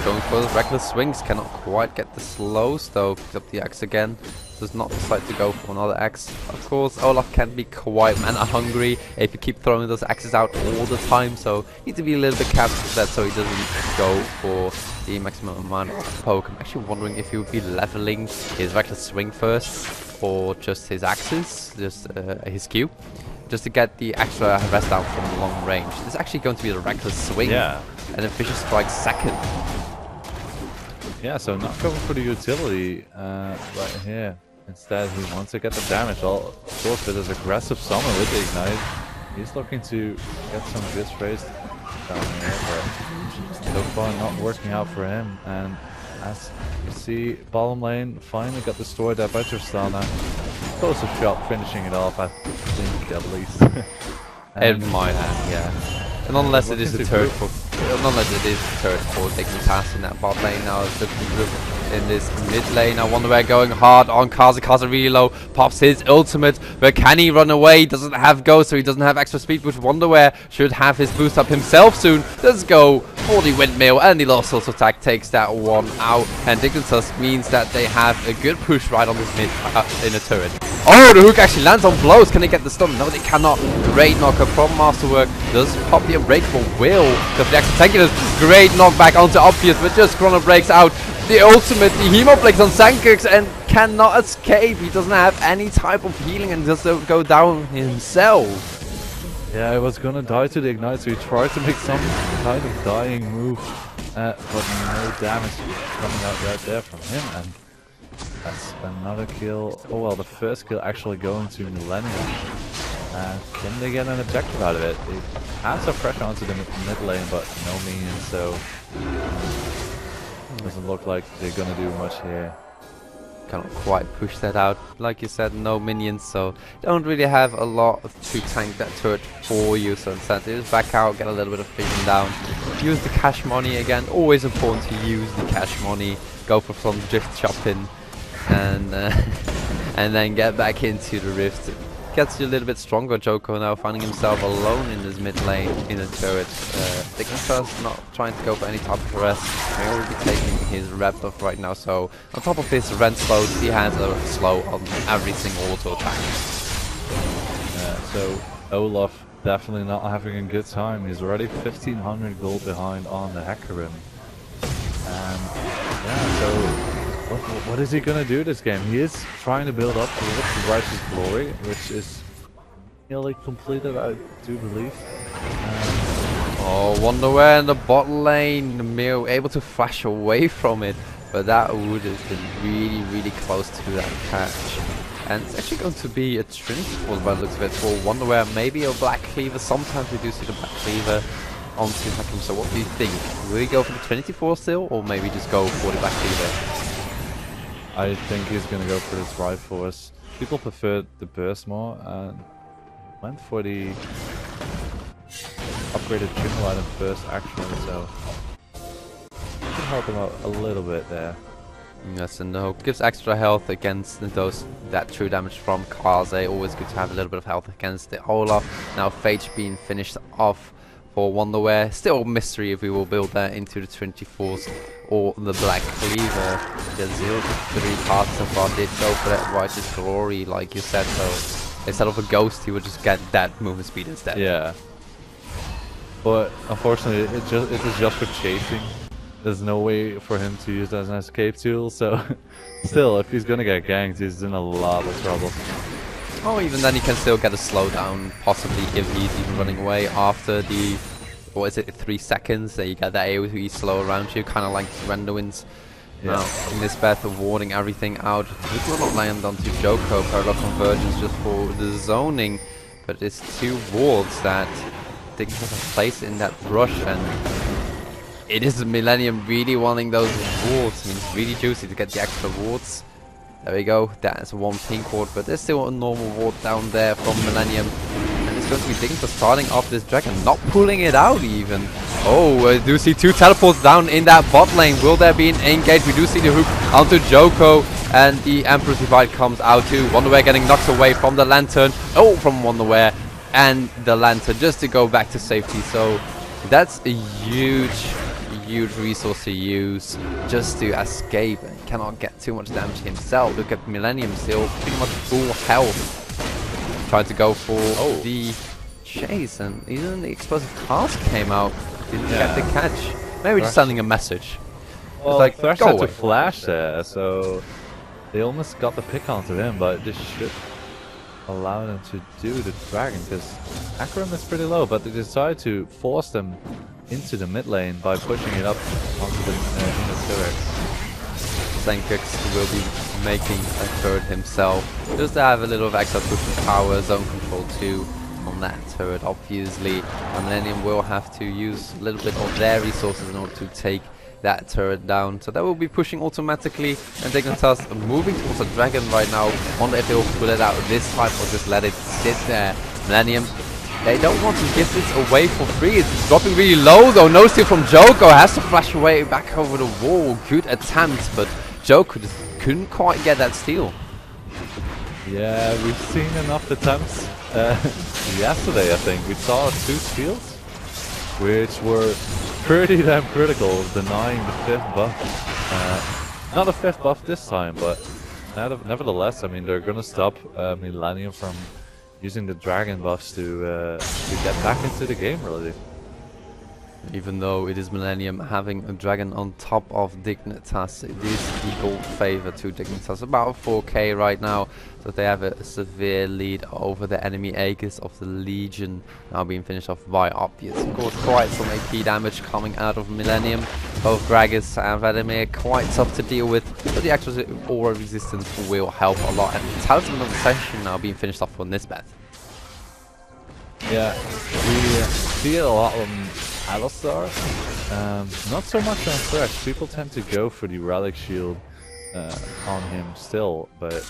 going for the reckless swings, cannot quite get the slows though. Picks up the axe again. Does not decide to go for another axe. Of course, Olaf can be quite mana hungry if you keep throwing those axes out all the time, so need to be a little bit careful with that so he doesn't go for the maximum amount of poke. I'm actually wondering if he would be leveling his reckless swing first, or just his axes, just his Q, just to get the extra rest out from long range. This is actually going to be the reckless swing, and then Vicious Strike 2nd. Yeah, so not going for the utility right here. Instead, he wants to get the damage. Of course, with his aggressive summon with the Ignite, he's looking to get some good sprays down here, but so far not working out for him. And as you see, bottom lane finally got destroyed there by Tristana. Close-up shot, finishing it off, I think, at least. It might have, yeah. And unless it is a turret for Dignitas in that bot lane now, it's looking good in this mid lane. I wonder where going hard on Kaza. Kaza really low, pops his ultimate, but can he run away? Doesn't have ghost, so he doesn't have extra speed, which Wonderwear should have his boost up himself soon. Let's go for the windmill, and the lost also attack takes that one out, and Dignitas means that they have a good push right on this mid in a turret. Oh, the hook actually lands on blows. Can they get the stun? No, they cannot. Great knocker from Masterwork. Does pop the unbreakable will, because the extra tankiness. Great knockback onto Obvious, but just Chrono breaks out the ultimate, the Hemoplex on Sankux, and cannot escape. He doesn't have any type of healing and just go down himself. Yeah, I was gonna die to the ignite, so he tried to make some kind of dying move, but no damage coming out right there from him, and that's another kill. Oh well, the first kill actually going to Millenium. Can they get an objective out of it? It has some pressure onto the mid lane, but no minions, so doesn't look like they're gonna do much here. Cannot quite push that out. Like you said, no minions, so don't really have a lot to tank that turret for you. So instead, they just back out, get a little bit of vision down, use the cash money again. Always important to use the cash money. Go for some drift shopping, and and then get back into the rift. Gets you a little bit stronger. Joko now finding himself alone in his mid lane in the turret. Dignitas not trying to go for any type of rest. He will be taking his rep off right now. So on top of his rent slows, he has a slow on every single auto attack. So Olaf definitely not having a good time. He's already 1500 gold behind on the Hecarim. And yeah, so what is he gonna do this game? He is trying to build up towards the Righteous Glory, which is nearly completed, I do believe. Oh, Wonderware in the bot lane. Mio able to flash away from it, but that would have been really close to that catch. And it's actually going to be a Trinity Force by the looks of it for Wonderware. Maybe a Black Cleaver. Sometimes we do see the Black Cleaver onto Hakim. So what do you think? Will he go for the Trinity Force still, or maybe just go for the Black Cleaver? I think he's gonna go for the Strike Force. People prefer the burst more and went for the upgraded triple item first actually, so should help him out a little bit there. Yes, and hope gives extra health against that true damage from Kaze. Always good to have a little bit of health against the Olaf. Now Phage being finished off for Wonderware. Still a mystery if we will build that into the 24s or the Black Cleaver. The 0 to 3 parts so far did go for that Righteous Glory, like you said, so instead of a Ghost he would just get that movement speed instead. Yeah. But unfortunately it is just for chasing. There's no way for him to use that as an escape tool, so still if he's gonna get ganked he's in a lot of trouble. Oh, even then he can still get a slowdown, possibly if he's even running away after the, what is it, 3 seconds that you get that AoE slow around you, kind of like Renderwinds. Yeah. Now, in this path of warding everything out, it will not land onto Joko, Parallel Convergence just for the zoning, but it's 2 wards that Dignitas have placed in that rush, and it is Millenium really wanting those wards. I mean, it's really juicy to get the extra wards. There we go, that's 1 pink ward, but there's still a normal ward down there from Millenium. And it's going to be Dignitas starting off this dragon, not pulling it out even. Oh, I do see 2 teleports down in that bot lane. Will there be an engage? We do see the hook onto Joko, and the Emperor's Divide comes out too. Wonderware getting knocked away from the Lantern. Oh, from Wonderware and the Lantern just to go back to safety. So that's a huge resource to use just to escape, and cannot get too much damage himself. Look at Millenium still pretty much full health, trying to go for the chase, and even the explosive cast came out, didn't get the catch. Maybe just sending a message. Well, it's like, Thresh go had away. to flash there, so they almost got the pick onto him, but this should allow them to do the dragon, because Hecarim is pretty low, but they decide to force them into the mid lane by pushing it up onto the inner turret. Senkix will be making a turret himself, just to have a little of extra pushing power, zone control too on that turret obviously. Millennium will have to use a little bit of their resources in order to take that turret down, so that will be pushing automatically, and Dignitas moving towards the dragon right now. Wonder if they will pull it out this time or just let it sit there. Millennium, they don't want to give this away for free. It's dropping really low though. No steal from Joko. Has to flash away back over the wall. Good attempt, but Joko just couldn't quite get that steal. Yeah, we've seen enough attempts. Yesterday, I think, we saw 2 steals, which were pretty damn critical, denying the 5th buff. Not a 5th buff this time, but nevertheless, I mean, they're gonna stop Millenium from using the dragon buffs to get back into the game, really. Even though it is Millenium having a dragon on top of Dignitas, it is the gold favor to Dignitas. About 4k right now, so they have a severe lead over the enemy Aegis of the Legion, now being finished off by Obvious. Of course, quite some AP damage coming out of Millenium. Both Gragas and Vladimir quite tough to deal with, but the actual aura resistance will help a lot. And Talisman of Ascension now being finished off on this meth. Yeah, we see it a lot on Alistar, not so much on Thresh. People tend to go for the Relic Shield on him still, but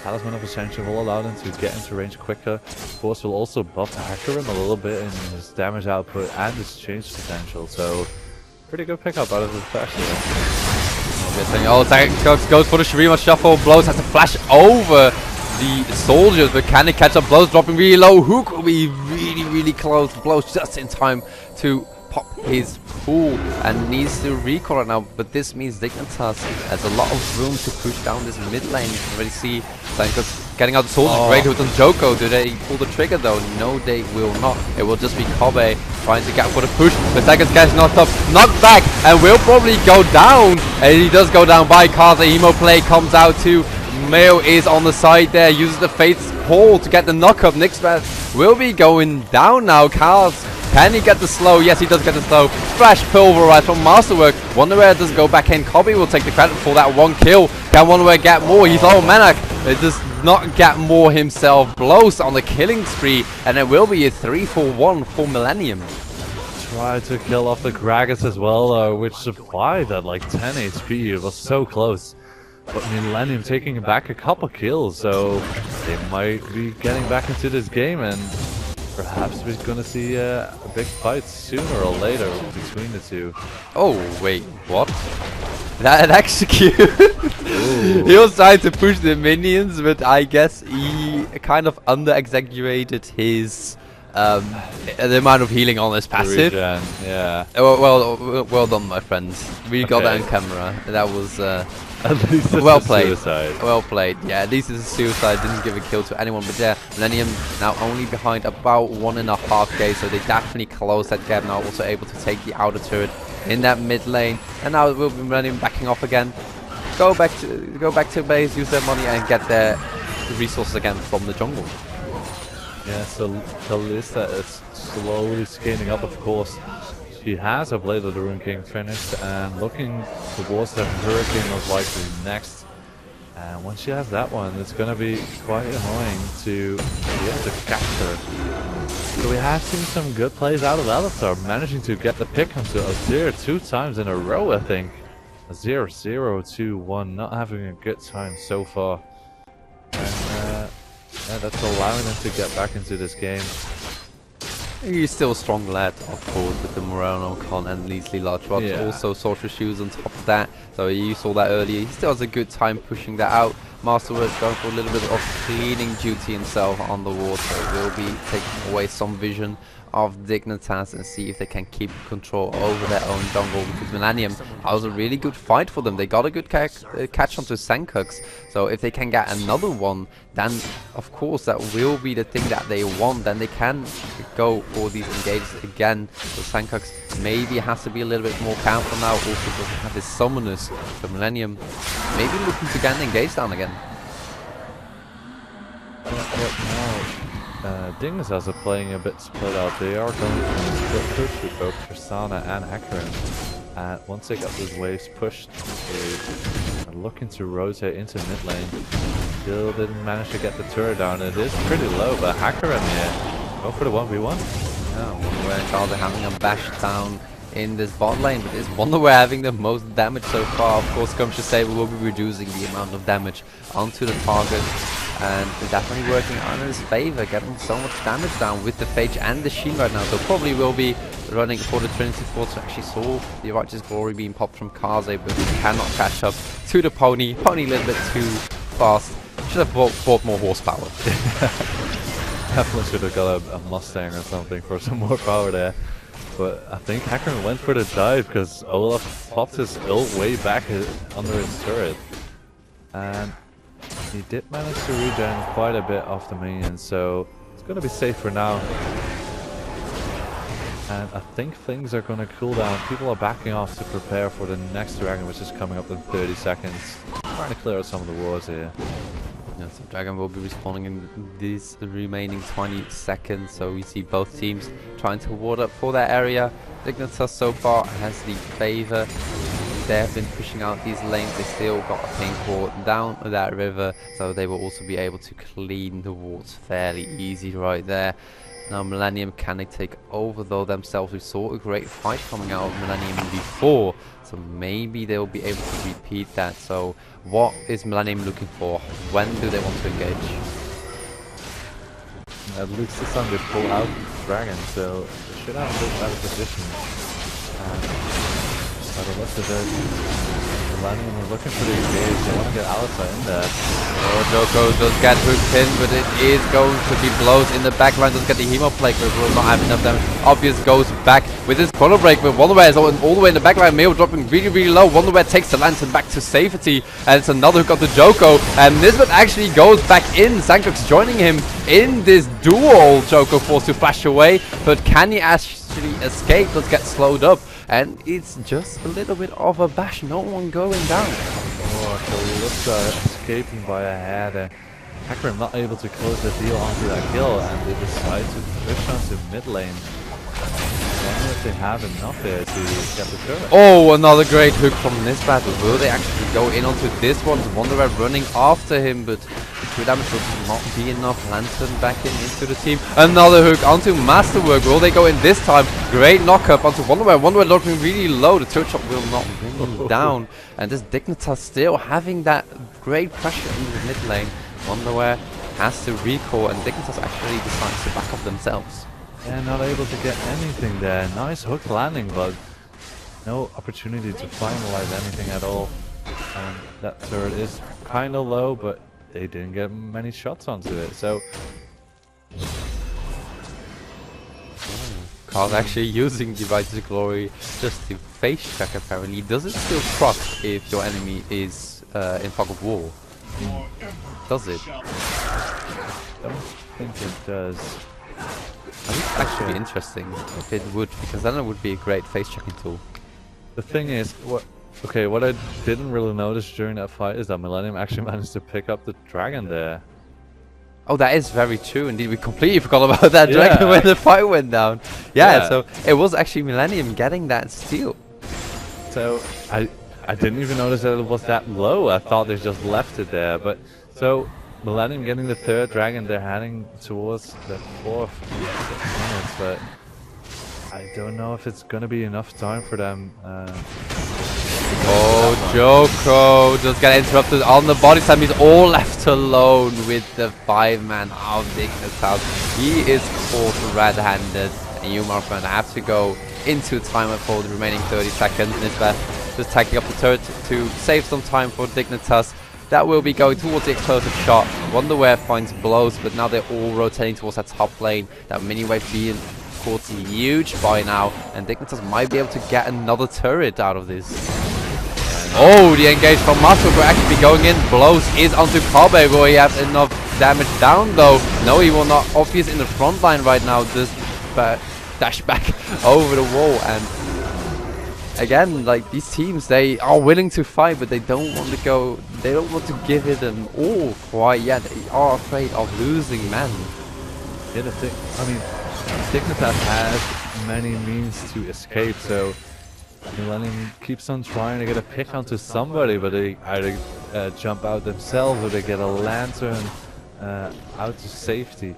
Talisman of Ascension will allow them to get into range quicker. Of course, will also buff Hecarim a little bit in his damage output and his change potential, so pretty good pickup out of the Thresh here. Oh, Cox goes for the Shurima shuffle, blows, has to flash over the soldiers, but can he catch up? Blows dropping really low. Hook will be really close. Blows just in time to pop his pool and needs to recall right now, but this means Dignitas has a lot of room to push down this mid lane. You can already see Sankas getting out the soldiers. Great hit on Joko. Do they pull the trigger though? No, they will not. It will just be Kobe trying to get for the push, but Sankas gets knocked up, knocked back, and will probably go down. And he does go down by Kaza. Emo play comes out too. Mail is on the side there, uses the Fate's Call to get the knock-up. Nixbeth will be going down now. Cars, can he get the slow? Yes, he does get the slow. Flash Pulverize from Masterwork. Wonderware does go back in. Kobe will take the credit for that one kill. Can Wonderware get more? He's low Manak. It does not get more himself. Blows on the killing spree, and it will be a 3-for-1 for Millenium. Try to kill off the Gragas as well, which supplied at like 10 HP. It was so close. But Millenium taking back a couple kills, so they might be getting back into this game, and perhaps we're gonna see a big fight sooner or later between the two. Oh wait, what? That execute? He was trying to push the minions, but I guess he kind of under-exaggerated his the amount of healing on his passive. Regen, yeah. Well done, my friends. We got that on camera. That was at least well played. Suicide. Well played. Yeah, at least it's a suicide. Didn't give a kill to anyone. But yeah, Millenium now only behind about 1.5k, so they definitely close that gap. Now also able to take the outer turret in that mid lane, and now it will be Millenium backing off again. Go back to base, use their money, and get their resources again from the jungle. Yeah, so Kalista is slowly scaling up, of course. She has a Blade of the Rune King finished and looking towards the Hurricane most likely next. And once she has that one, it's going to be quite annoying to be able to catch her. So we have seen some good plays out of Alistar, managing to get the pick onto Azir 2 times in a row, I think. Azir 0-2-1, not having a good time so far. And yeah, that's allowing them to get back into this game. He's still a strong lad, of course, with the Morano Con and Leasley Large Rods. Yeah. Also Sorcerer's Shoes on top of that. So you saw that earlier. He still has a good time pushing that out. Masterwork going for a little bit of cleaning duty himself on the water. Will be taking away some vision of Dignitas and see if they can keep control over their own jungle, because Millenium, that was a really good fight for them. They got a good catch onto Sankux, so if they can get another one, then of course that will be the thing that they want. Then they can go for these engages again. So Sankux maybe has to be a little bit more careful now. Also doesn't have his summoners, so Millenium maybe looking to get an engage down again. Dignitas are playing a bit split out. They are going for split push with both Tristana and Hecarim. And once they got those waves pushed, they are looking to rotate into mid lane. Still didn't manage to get the turret down. It is pretty low, but Hecarim here. Go for the 1v1. Yeah, Wonderware and Charles are having a bash down in this bot lane, but it's Wonderware having the most damage so far. Of course, Scrumptious Saber will be reducing the amount of damage onto the target. And they're definitely working on his favor, getting so much damage down with the Phage and the Sheen right now. So probably will be running for the Trinity Force. Actually saw the Righteous Glory being popped from Kaze, but he cannot catch up to the Pony. Pony a little bit too fast. Should have bought more horsepower. Definitely should have got a Mustang or something for some more power there. But I think Hecarim went for the dive because Olaf popped his ult way back under his turret. And he did manage to regen quite a bit off the minions, so it's going to be safe for now. And I think things are going to cool down. People are backing off to prepare for the next dragon, which is coming up in 30 seconds. Trying to clear out some of the wards here. Yeah, so Dragon will be respawning in these remaining 20 seconds. So we see both teams trying to ward up for that area. Dignitas so far has the favor. They have been pushing out these lanes. They still got a pink ward down that river, so they will also be able to clean the wards fairly easy right there. Now Millenium, can they take over though themselves? We saw a great fight coming out of Millenium before, so maybe they'll be able to repeat that. So what is Millenium looking for? When do they want to engage? At least this time they pull out the dragon, so they should have a bit better position. By the looks of it, Millenium are looking pretty engaged. They want to get Alistar in there. Oh, Joko does get hooked in, but it is going to be blows in the backline. Does get the Hemo Plague, but will not have enough damage. Obvious goes back with his Chrono Break, but Wonderware is all the way in the backline. Mail dropping really low. Wonderware takes the Lantern back to safety, and it's another hook onto Joko. And Nisbet actually goes back in. Sankux joining him in this duel. Joko forced to flash away, but can he actually escape? Does get slowed up. And it's just a little bit of a bash, no one going down. Oh, Kalista escaping by a head. Hecarim not able to close the deal onto that kill, and they decide to push onto mid lane. I wonder if they have enough there to get the turret. Oh, another great hook from this battle. Will they actually go in onto this one? Wonderware running after him, but the damage will not be enough. Lantern back into the team. Another hook onto Masterwork. Will they go in this time? Great knock up onto Wonderware. Wonderware looking really low. The turret shot will not bring him down. And this Dignitas still having that great pressure in the mid lane. Wonderware has to recall, and Dignitas actually decides to back up themselves. Yeah, not able to get anything there. Nice hook landing, but no opportunity to finalize anything at all. And that turret is kind of low, but they didn't get many shots onto it. So Carl's actually using Divided Glory just to face check apparently. Does it still proc if your enemy is in fog of war? Does it? I don't think it does. I think it's actually interesting if it would, because then it would be a great face checking tool. The thing is, what I didn't really notice during that fight is that Millenium actually managed to pick up the dragon there. Oh, that is very true indeed. We completely forgot about that dragon when the fight went down. Yeah, so it was actually Millenium getting that steal. So I didn't even notice that it was that low. I thought they just left it there. But so Millenium getting the third dragon, they're heading towards the fourth in 6 minutes, but I don't know if it's gonna be enough time for them. Oh, Joko just got interrupted on the body slam. He's all left alone with the 5-man of Dignitas. He is caught red-handed, and you, my friend, have to go into timer for the remaining 30 seconds. Nisbet just taking up the turret to save some time for Dignitas. That will be going towards the explosive shot. Wonderware finds blows, but now they're all rotating towards that top lane. That mini wave being caught huge by now, and Dignitas might be able to get another turret out of this. Oh, the engage from Master will actually be going in. Blows is onto Kabe. Will he have enough damage down though? No, he will not. Obvious in the front line right now. Just dash back over the wall, and again, like these teams, they are willing to fight, but they don't want to go. They don't want to give it an all quite yet. They are afraid of losing men. Yeah, the thing, I mean, Dignitas has many means to escape, so Millenium keeps on trying to get a pick onto somebody, but they either jump out themselves or they get a lantern out to safety.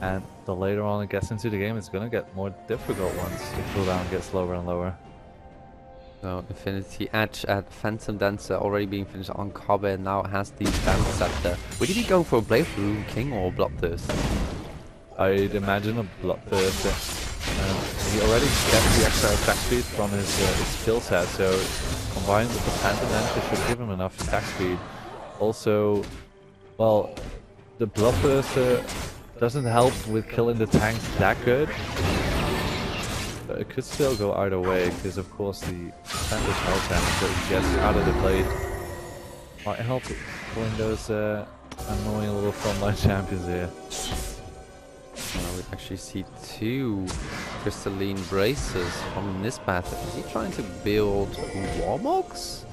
And the later on it gets into the game, it's gonna get more difficult once the cooldown gets lower and lower. So Infinity Edge at Phantom Dancer already being finished on Kabe, and now has the Dance Scepter. Would he be going for a Blade Rune King or Bloodthirst? I'd imagine a Bloodthirst. He already gets the extra attack speed from his skill set, so combined with the Phantom Dancer should give him enough attack speed. Also, well, the Bloodthirster doesn't help with killing the tanks that good. But it could still go either way, because of course the percentage health damage that he gets out of the blade might help killing those annoying little frontline champions here. We actually see 2 crystalline braces from this path. Is he trying to build Warmogs?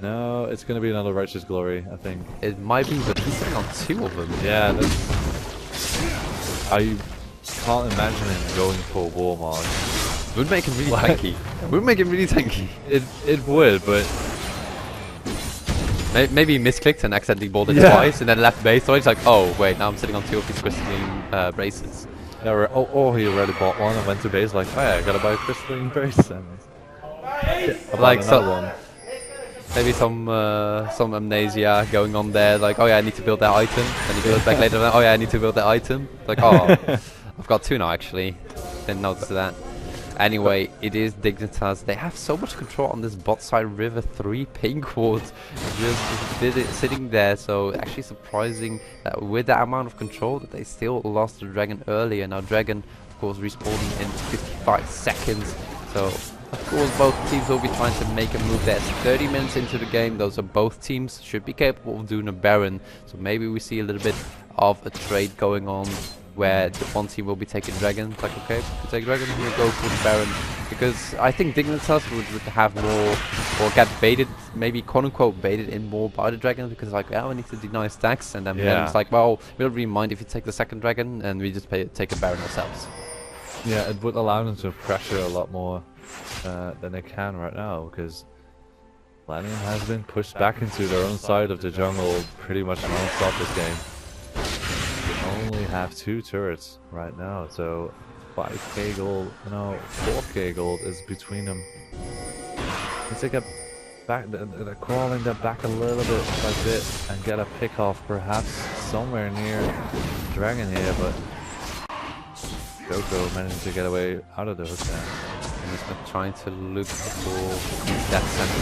No, it's going to be another Righteous Glory, I think. It might be, but he's sitting on 2 of them. Yeah, I can't imagine him going for Warmog. Would make him really tanky. Would make him really tanky. It would, but maybe he misclicked and accidentally bought it twice and then left base. So he's like, oh wait, now I'm sitting on 2 of these crystalline braces. yeah, or he already bought one and went to base like, oh yeah, I gotta buy a crystalline brace. And Like another one. Maybe some amnesia going on there. Like, oh yeah, I need to build that item. Then he goes back later. Oh yeah, I need to build that item. Like, oh, I've got 2 now actually. Didn't notice that. Anyway, it is Dignitas. They have so much control on this bot side. River 3 pink wards just did it sitting there. So actually surprising that with that amount of control that they still lost the dragon earlier. Now dragon, of course, respawning in 55 seconds. So of course both teams will be trying to make a move there. It's 30 minutes into the game. Those are both teams should be capable of doing a Baron. So maybe we see a little bit of a trade going on, where the one team will be taking Dragon. It's like, okay, if you take Dragon, we'll go for the Baron. Because I think Dignitas would have more, or get baited, maybe quote-unquote baited in more by the Dragon, because like, yeah, we need to deny stacks, and then it's like, well, we don't really mind if you take the second Dragon, and we just take a Baron ourselves. Yeah, it would allow them to pressure a lot more than they can right now, because Millennium has been pushed back into their own side of the jungle pretty much non-stop this game. Only have 2 turrets right now, so 5k gold, no, 4k gold is between them. Let's take a back, they're crawling them back a little bit by bit and get a pick off perhaps somewhere near Dragon here, but Joko managed to get away out of the hook there. He's been trying to look for that center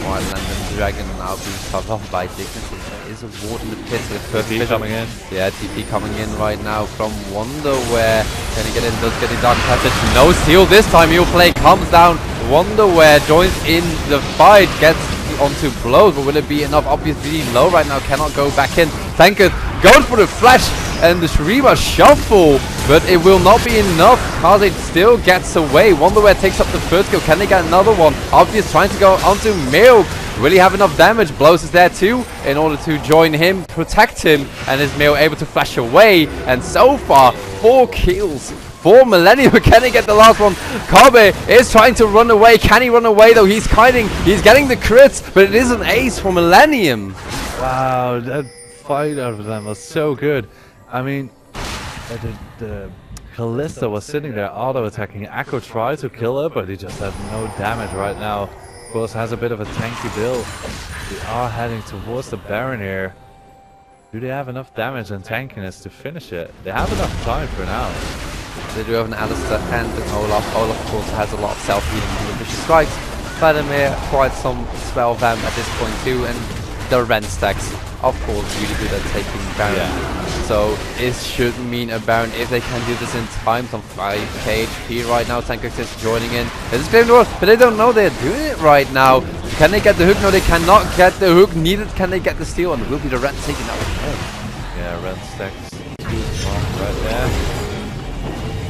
while London Dragon now being covered off by Dignitas. There is a ward in the pit with TP coming in. Yeah, TP coming in right now from Wonderware. Can he get in? Does get it down passage. No steal this time. He'll play. Comes down. Wonderware joins in the fight. Gets onto blows, but will it be enough? Obviously low right now. Cannot go back in. Tankard goes for the flash and the Shuriba shuffle, but it will not be enough. Kaze still gets away. Wonderware takes up the first kill. Can they get another one? Obvious trying to go onto Milk. Will he have enough damage? Blows is there too in order to join him, protect him, and is Milk able to flash away? And so far, 4 kills for Millennium. Can he get the last one? Kabe is trying to run away. Can he run away though? He's kiting. He's getting the crits, but it is an ace for Millennium. Wow, that fight out of them was so good. I mean, the Kalista was sitting there auto-attacking. Akko tried to kill her, but he just had no damage right now. Of course, has a bit of a tanky build. They are heading towards the Baron here. Do they have enough damage and tankiness to finish it? They have enough time for now. They do have an Alistair and an Olaf. Olaf, of course, has a lot of self-healing from the vicious strikes. Vladimir, quite some spell vamp at this point too, and the Ren stacks, of course, really good at taking Baron. Yeah. So it should mean a Baron if they can do this in time. Some 5k HP right now. Tankard is joining in. This is claim but they don't know they're doing it right now. Can they get the hook? No, they cannot get the hook. Neither can they get the steal, and it will be the Ren taking out the Ren. Yeah, Ren stacks 2 strong right there.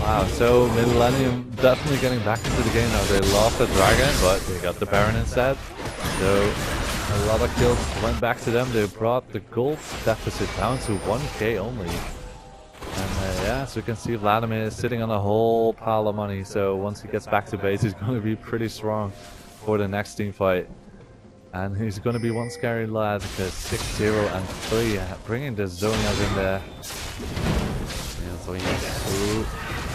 Wow, so Millennium definitely getting back into the game now. They lost the Dragon, but they got the Baron instead. So a lot of kills went back to them. They brought the gold deficit down to 1k only. And yeah, so you can see Vladimir is sitting on a whole pile of money. So once he gets back to base, he's going to be pretty strong for the next team fight. And he's going to be one scary lad because 6-0 and 3, bringing the Zonias in there. Yeah, Zonias.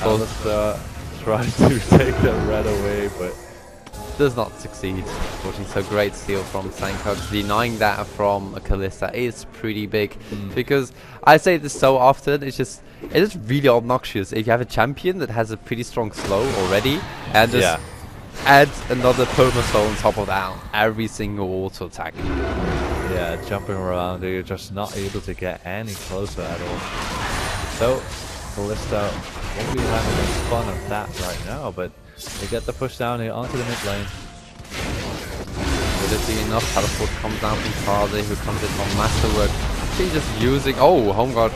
Alistair trying to take the red away, but does not succeed. Unfortunately, so great steal from Tankard. Denying that from Kalista is pretty big, because I say this so often. It is really obnoxious if you have a champion that has a pretty strong slow already, and just add another perma-slow on top of that every single auto attack. Yeah, jumping around, you're just not able to get any closer at all. So Kalista won't be having much fun of that right now, but they get the push down here onto the mid lane. Will it be enough? Teleport comes down from Kaze, who comes in from Masterwork. He's just using... Oh, Home Guard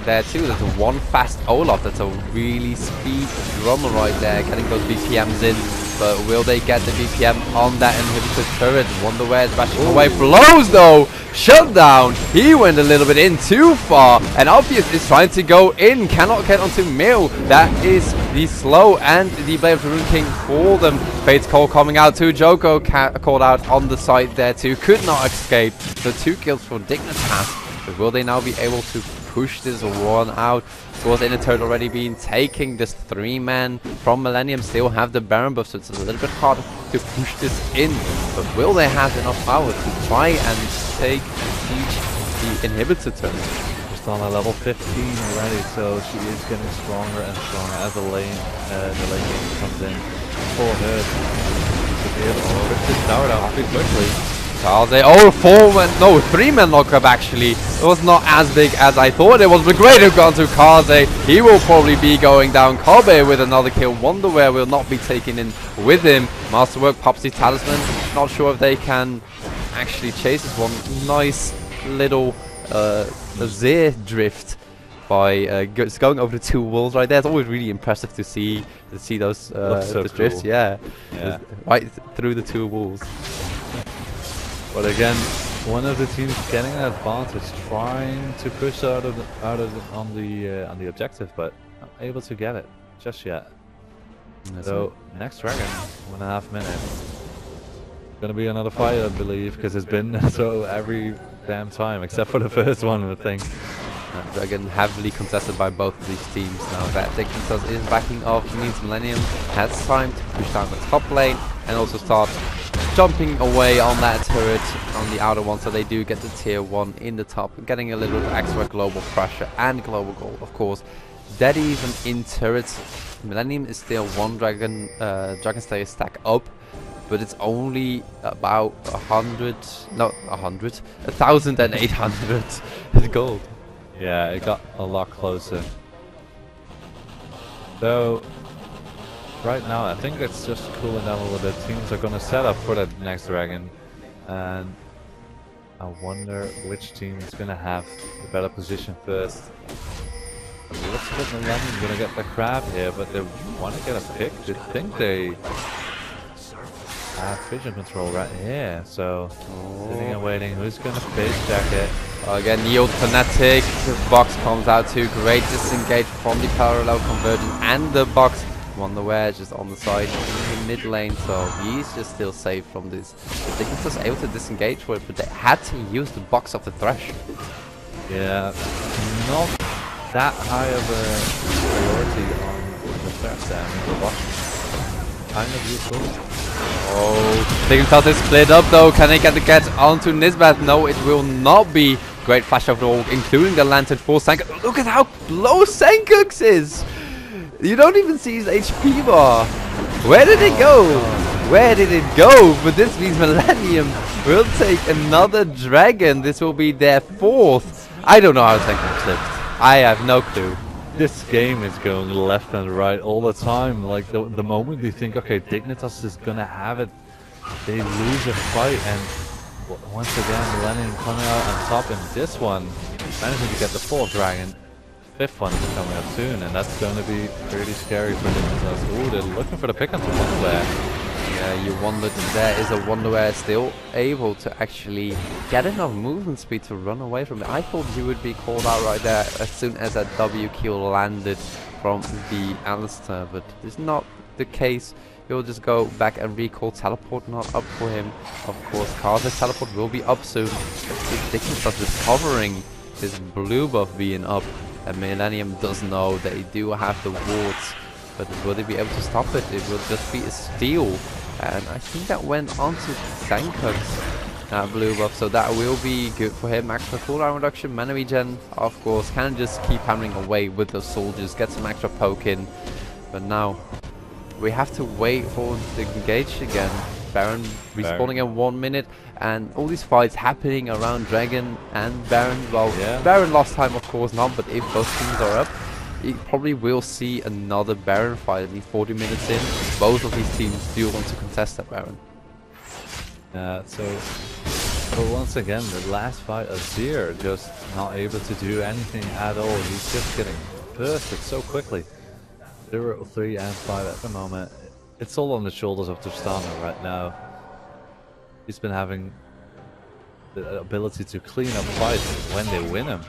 there too. There's one fast Olaf. That's a really speed drummer right there, getting those BPMs in. But will they get the BPM on that inhibitor turret? Wonder where it's bashing away. Blows though! Shut down! He went a little bit in too far. And Obvious is trying to go in. Cannot get onto Mill. That is the slow and the Blade of the Rune King for them. Fate's Call coming out too. Joko called out on the side there too. Could not escape. So 2 kills for Dignitas. But will they now be able to push this one out? Of course, in the turret already been taking this 3-man from Millenium. Still have the Baron buff, so it's a little bit harder to push this in. But will they have enough power to try and take and siege the inhibitor turret? Just on a level 15 already, so she is getting stronger and stronger as the lane game comes in for her to be able to push this tower down pretty quickly. Kaze, oh, 3-man lockup actually. It was not as big as I thought it was, but great have gone to Kaze. He will probably be going down. Kobe with another kill. Wonderware will not be taken in with him. Masterwork pops the talisman. Not sure if they can actually chase this one. Nice little Zir drift by just going over the 2 walls right there. It's always really impressive to see those So drifts. cool. Yeah. Yeah. Right through the 2 walls. But again, one of the teams getting an advantage, trying to push on the objective, but not able to get it just yet. So next dragon, 1.5 minutes. Gonna be another fight, I believe, because it's been so every damn time, except for the first one, I think. Dragon heavily contested by both of these teams. Now that Dignitas is backing off means Millenium has time to push down the top lane and also start jumping away on that turret on the outer one, so they do get the tier 1 in the top, getting a little bit extra global pressure and global gold, of course. That even in turrets, Millenium is still 1 Dragon Slayer stack up, but it's only about 1,800 gold. Yeah, it got a lot closer. So right now, I think it's just cooling down a little bit. Teams are going to set up for that next dragon, and I wonder which team is going to have a better position first. It looks like Millennium's going to get the crab here, but they want to get a pick. They think they have vision control right here, so sitting and waiting. Who's going to face check it? Again, Yield Fanatic. The box comes out too. Great disengage from the parallel conversion and the box. Wonderware just on the side in the mid lane, so he's just still safe from this. The Dignitas able to disengage for it, but they had to use the box of the Thresh. Yeah, not that high of a priority on the Thresh there. I mean, the box kind of useful. Oh, Dignitas is split up though. Can they get the get onto Nisbeth? No, it will not be. Great flash of the wall, including the lantern for Sankux. Look at how low Sankux is! You don't even see his HP bar. Where did it go? Where did it go? But this means Millenium will take another dragon. This will be their 4th. I don't know how Sankux slipped. I have no clue. This game is going left and right all the time. Like the moment you think, okay, Dignitas is gonna have it, they lose a fight, and once again, Millennium coming out on top in this one, managing to get the 4th dragon. 5th one is coming up soon, and that's going to be pretty scary for Dignitas. Ooh, they're looking for the pick onto Wonderware. Yeah, you wondered if there is a Wonderware still able to actually get enough movement speed to run away from it. I thought he would be called out right there as soon as that W kill landed from the Alistair, but it's not the case. He'll just go back and recall teleport, not up for him. Of course, Carter's teleport will be up soon. Dignitas recovering his blue buff being up. And Millenium does know they do have the wards, but will they be able to stop it? It will just be a steal, and I think that went on to Sankux, blue buff, so that will be good for him. Extra cooldown reduction, mana regen, of course, can just keep hammering away with the soldiers, get some extra poke in, but now we have to wait for the engage again. Baron respawning in 1 minute, and all these fights happening around Dragon and Baron. Well, yeah. Baron last time, of course not, but if both teams are up, you probably will see another Baron fight at least 40 minutes in. Both of these teams do want to contest that Baron. So But once again, the last fight of Seer just not able to do anything at all. He's just getting bursted so quickly. 0, 3, and 5 at the moment. It's all on the shoulders of Tristana right now. He's been having the ability to clean up fights when they win them.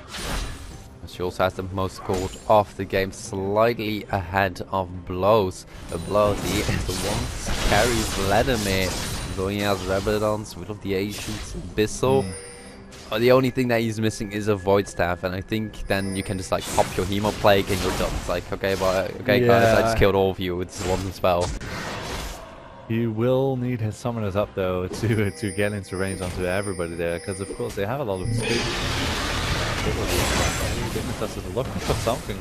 She also has the most scored of the game, slightly ahead of Blows. The Blows, he is the one to carry Vladimir, going as Rebellions, Will of the Ancients, Bissell. The only thing that he's missing is a Void Staff, and I think then you can just like pop your Hemo Plague and you're done. It's like, okay, guys, I just killed all of you with this one spell. You will need his summoners up though to get into range onto everybody there, because of course they have a lot of space. Dignitas is looking for something.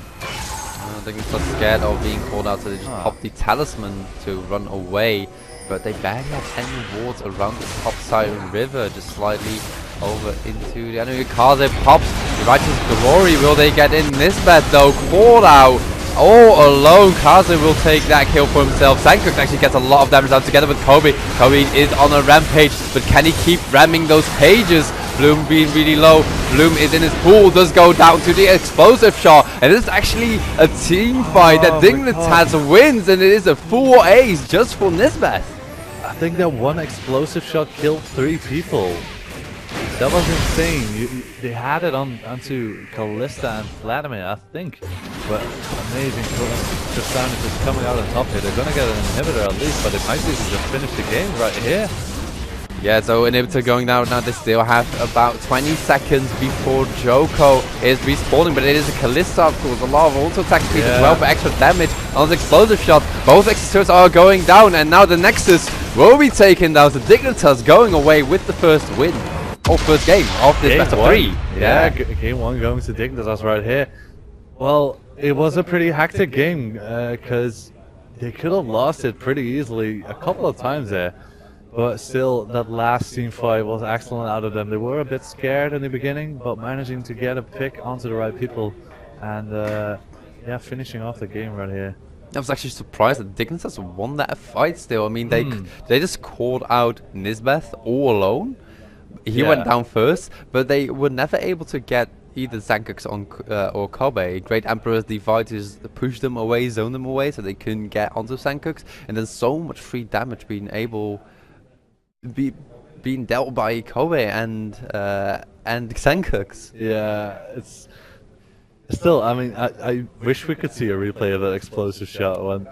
Dignitas is scared of being called out, so they just pop the Talisman to run away. But they barely have any wards around the top side river, just slightly over into the enemy. Kaze pops the Righteous Glory. Will they get in this bed though? Called out all alone. Kaze will take that kill for himself. Sankux actually gets a lot of damage down together with Kobe. Kobe is on a rampage, but can he keep ramming those pages? Bloom being really low. Bloom is in his pool, does go down to the explosive shot, and it's actually a team fight that Dignitas wins, and it is a full ace just for Nisbeth. I think that one explosive shot killed 3 people. That was insane. They had it onto Callista and Vladimir, I think. But amazing. Tristana is just coming out on top here. They're gonna get an inhibitor at least, but it might be to just finish the game right here. Yeah, so inhibitor going down now. They still have about 20 seconds before Joko is respawning, but it is a Callista, of course. A lot of auto attack speed as well for extra damage on the explosive shot. Both Exorcists are going down, and now the Nexus will be taken down. So Dignitas going away with the first win, or first game of this best of 3. Yeah, game 1 going to Dignitas right here. Well, it was a pretty hectic game because they could have lost it pretty easily a couple of times there. But still, that last team fight was excellent out of them. They were a bit scared in the beginning, but managing to get a pick onto the right people and yeah, finishing off the game right here. I was actually surprised that Dignitas won that fight still. I mean, they just called out Nisbeth all alone. He went down first, but they were never able to get either Sankux or Kobe. Great Emperor's Divide just pushed them away, zoned them away, so they couldn't get onto Sankux. And then so much free damage being dealt by Kobe and Sankux. Yeah, it's still. I mean, I wish we could see a replay of that explosive shot one.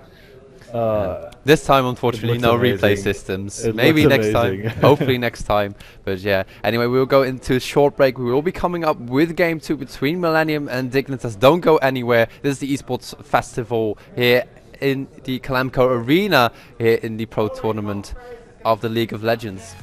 This time, unfortunately, no replay systems. Maybe next time. Hopefully next time. But yeah. Anyway, we will go into a short break. We will be coming up with Game 2 between Millenium and Dignitas. Don't go anywhere. This is the eSports Festival here in the Calamco Arena here in the Pro Tournament of the League of Legends.